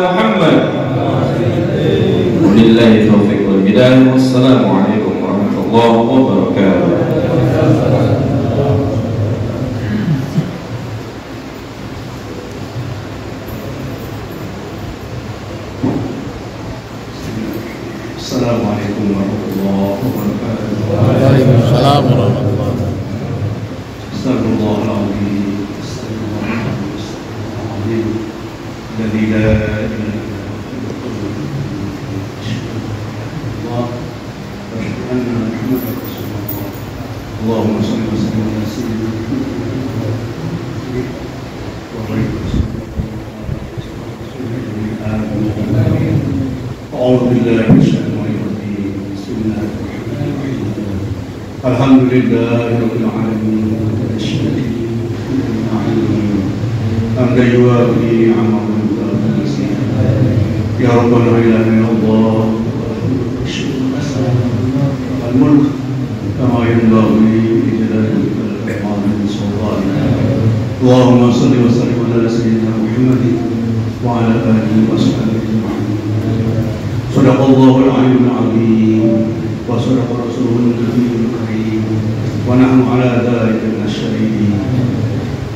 Muhammad. Wabillahi taufiq wal hidayah. Wassalamualaikum warahmatullahi wabarakatuh. Assalamualaikum warahmatullahi wabarakatuh. Waalaikumsalam warahmatullahi wabarakatuh. Astagfirullahaladzim. Astagfirullahaladzim. Alladzi la ilaha illa huwa. Asyhadu anna Muhammadar Rasulullah. Allahumma shalli wa sallim ala sayyidina Muhammad wa barik wa sallim. أعوذ بالله من الشيطان الرجيم. بسم الله الرحمن الرحيم. الحمد لله رب العالمين. حمدا يوافي نعمه ويكافئ. يا رب لا اله الا الله الملك كما ينبغي لجلال القرآن سلطانه. اللهم صل وسلم على سيدنا محمد وعلى اله وصحبه اجمعين. صدق الله العلي العظيم وصدق رسوله النبي الكريم ونحن على ذلك من الشهيدين.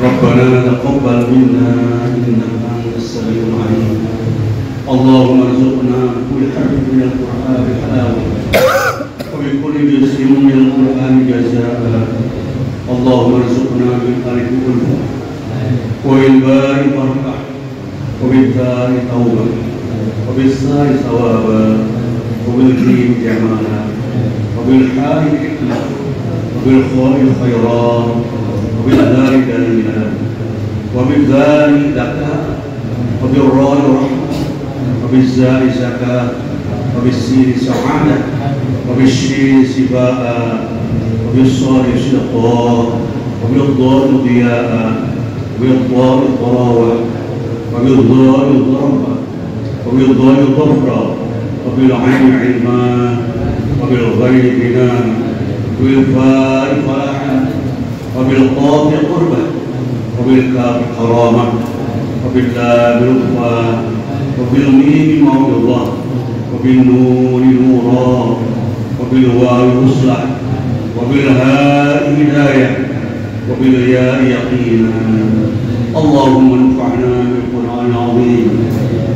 ربنا تقبل منا انك انت السميع العليم. اللهم ارزقنا بكل حرف من القران حلاوه وبكل جزء من القران جزاء. اللهم ارزقنا بالالف الفا وبالباء فرحه وبالتاء توبه وبالساء ثوابا وبالجيم جمالا وبالحاء حكمة وبالخاء خيرا وبالدال دليلا وبالذال ذكاء وبالراء رحمة وبالزاء زكاة وبالسين سعادة وبالشين سباء وبالصاد صدقا وبالضاد ضياء وبالضاء ضراوة وبالضاء ضربا وبالضاء ظفرا وبالعين علما وبالغين غنى وبالفاء فرحا وبالقاف قربا وبالكاف كرامة وباللام لطفا وبالميم موعظة وبالنون نورا وبالواو مصلح وبالهاء هداية وبالياء يقينا. اللهم انفعنا بالقرآن العظيم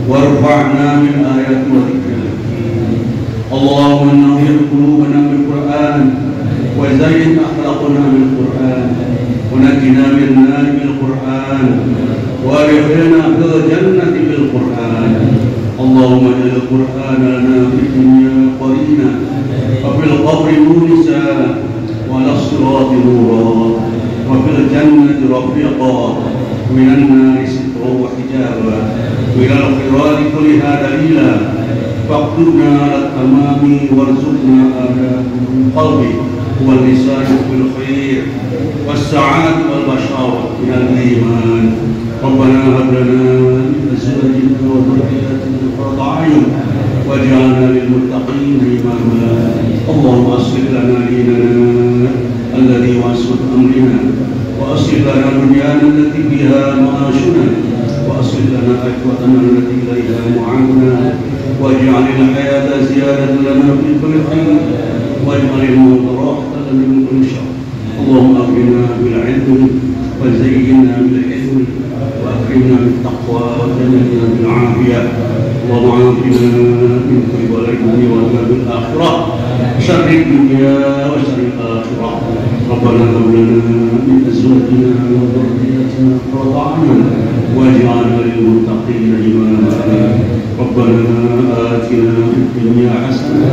وارفعنا من آيات وذكر الحكيم. اللهم نور قلوبنا بالقرآن وزين أخلاقنا بالقرآن ونجنا من النار بالقرآن وادخلنا في الجنة بالقرآن. اللهم اجعل القرآن لنا في الدنيا قرينا وفي القبر مونسا وعلى الصراط نورا وفي الجنة رفيقا من النار سترا وحجابا وإلى الخيرات كلها دليلا. فاقتلنا على التمام وارزقنا آلاء القلب واللسان بالخير والسعادة والبشارة من الإيمان. ربنا هب لنا من أزواجنا وذرياتنا قرة أعين واجعلنا للمتقين إماما. اللهم أصلح لنا ديننا الذي هو عصمة أمرنا وأصلح لنا دنيانا التي فيها معاشنا وأصلح لنا أخوتنا التي إليها معادنا واجعل الحياة زيادة لنا في كل خير واجعل الموت راحة لنا من كل شر. اللهم أكرمنا بالعلم وزينا بالحلم وأكرمنا بالتقوى وجنبنا بالعافية. اللهم عافنا من كل بلاء وعذاب الآخرة شر الدنيا وشر الآخرة. ربنا هب لنا من أزواجنا وذرياتنا قرة أعين واجعلنا للمتقين إماما. ربنا آتنا في الدنيا حسنة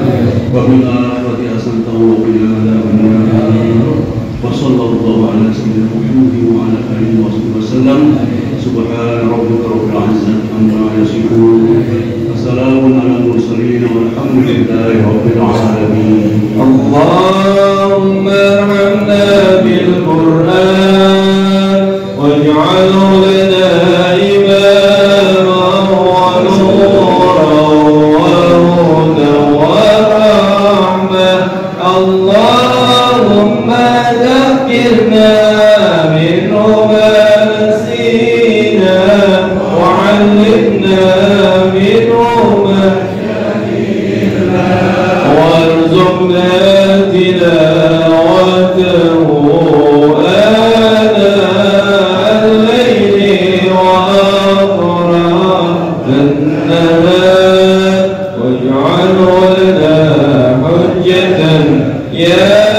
وفي الآخرة حسنة وقنا عذاب النار. وصلى الله على سيدنا محمد وعلى آله وصحبه وسلم. سبحان ربك رب العزة عما يصفون وسلام على المرسلين والحمد لله رب العالمين. اللهم ارحمنا بالقرآن واجعله لنا إماما ما نسينا وعلمنا منه ما جهلنا وارزقنا تلاوته آناء الليل وأطراف النهار واجعله لنا حجة يا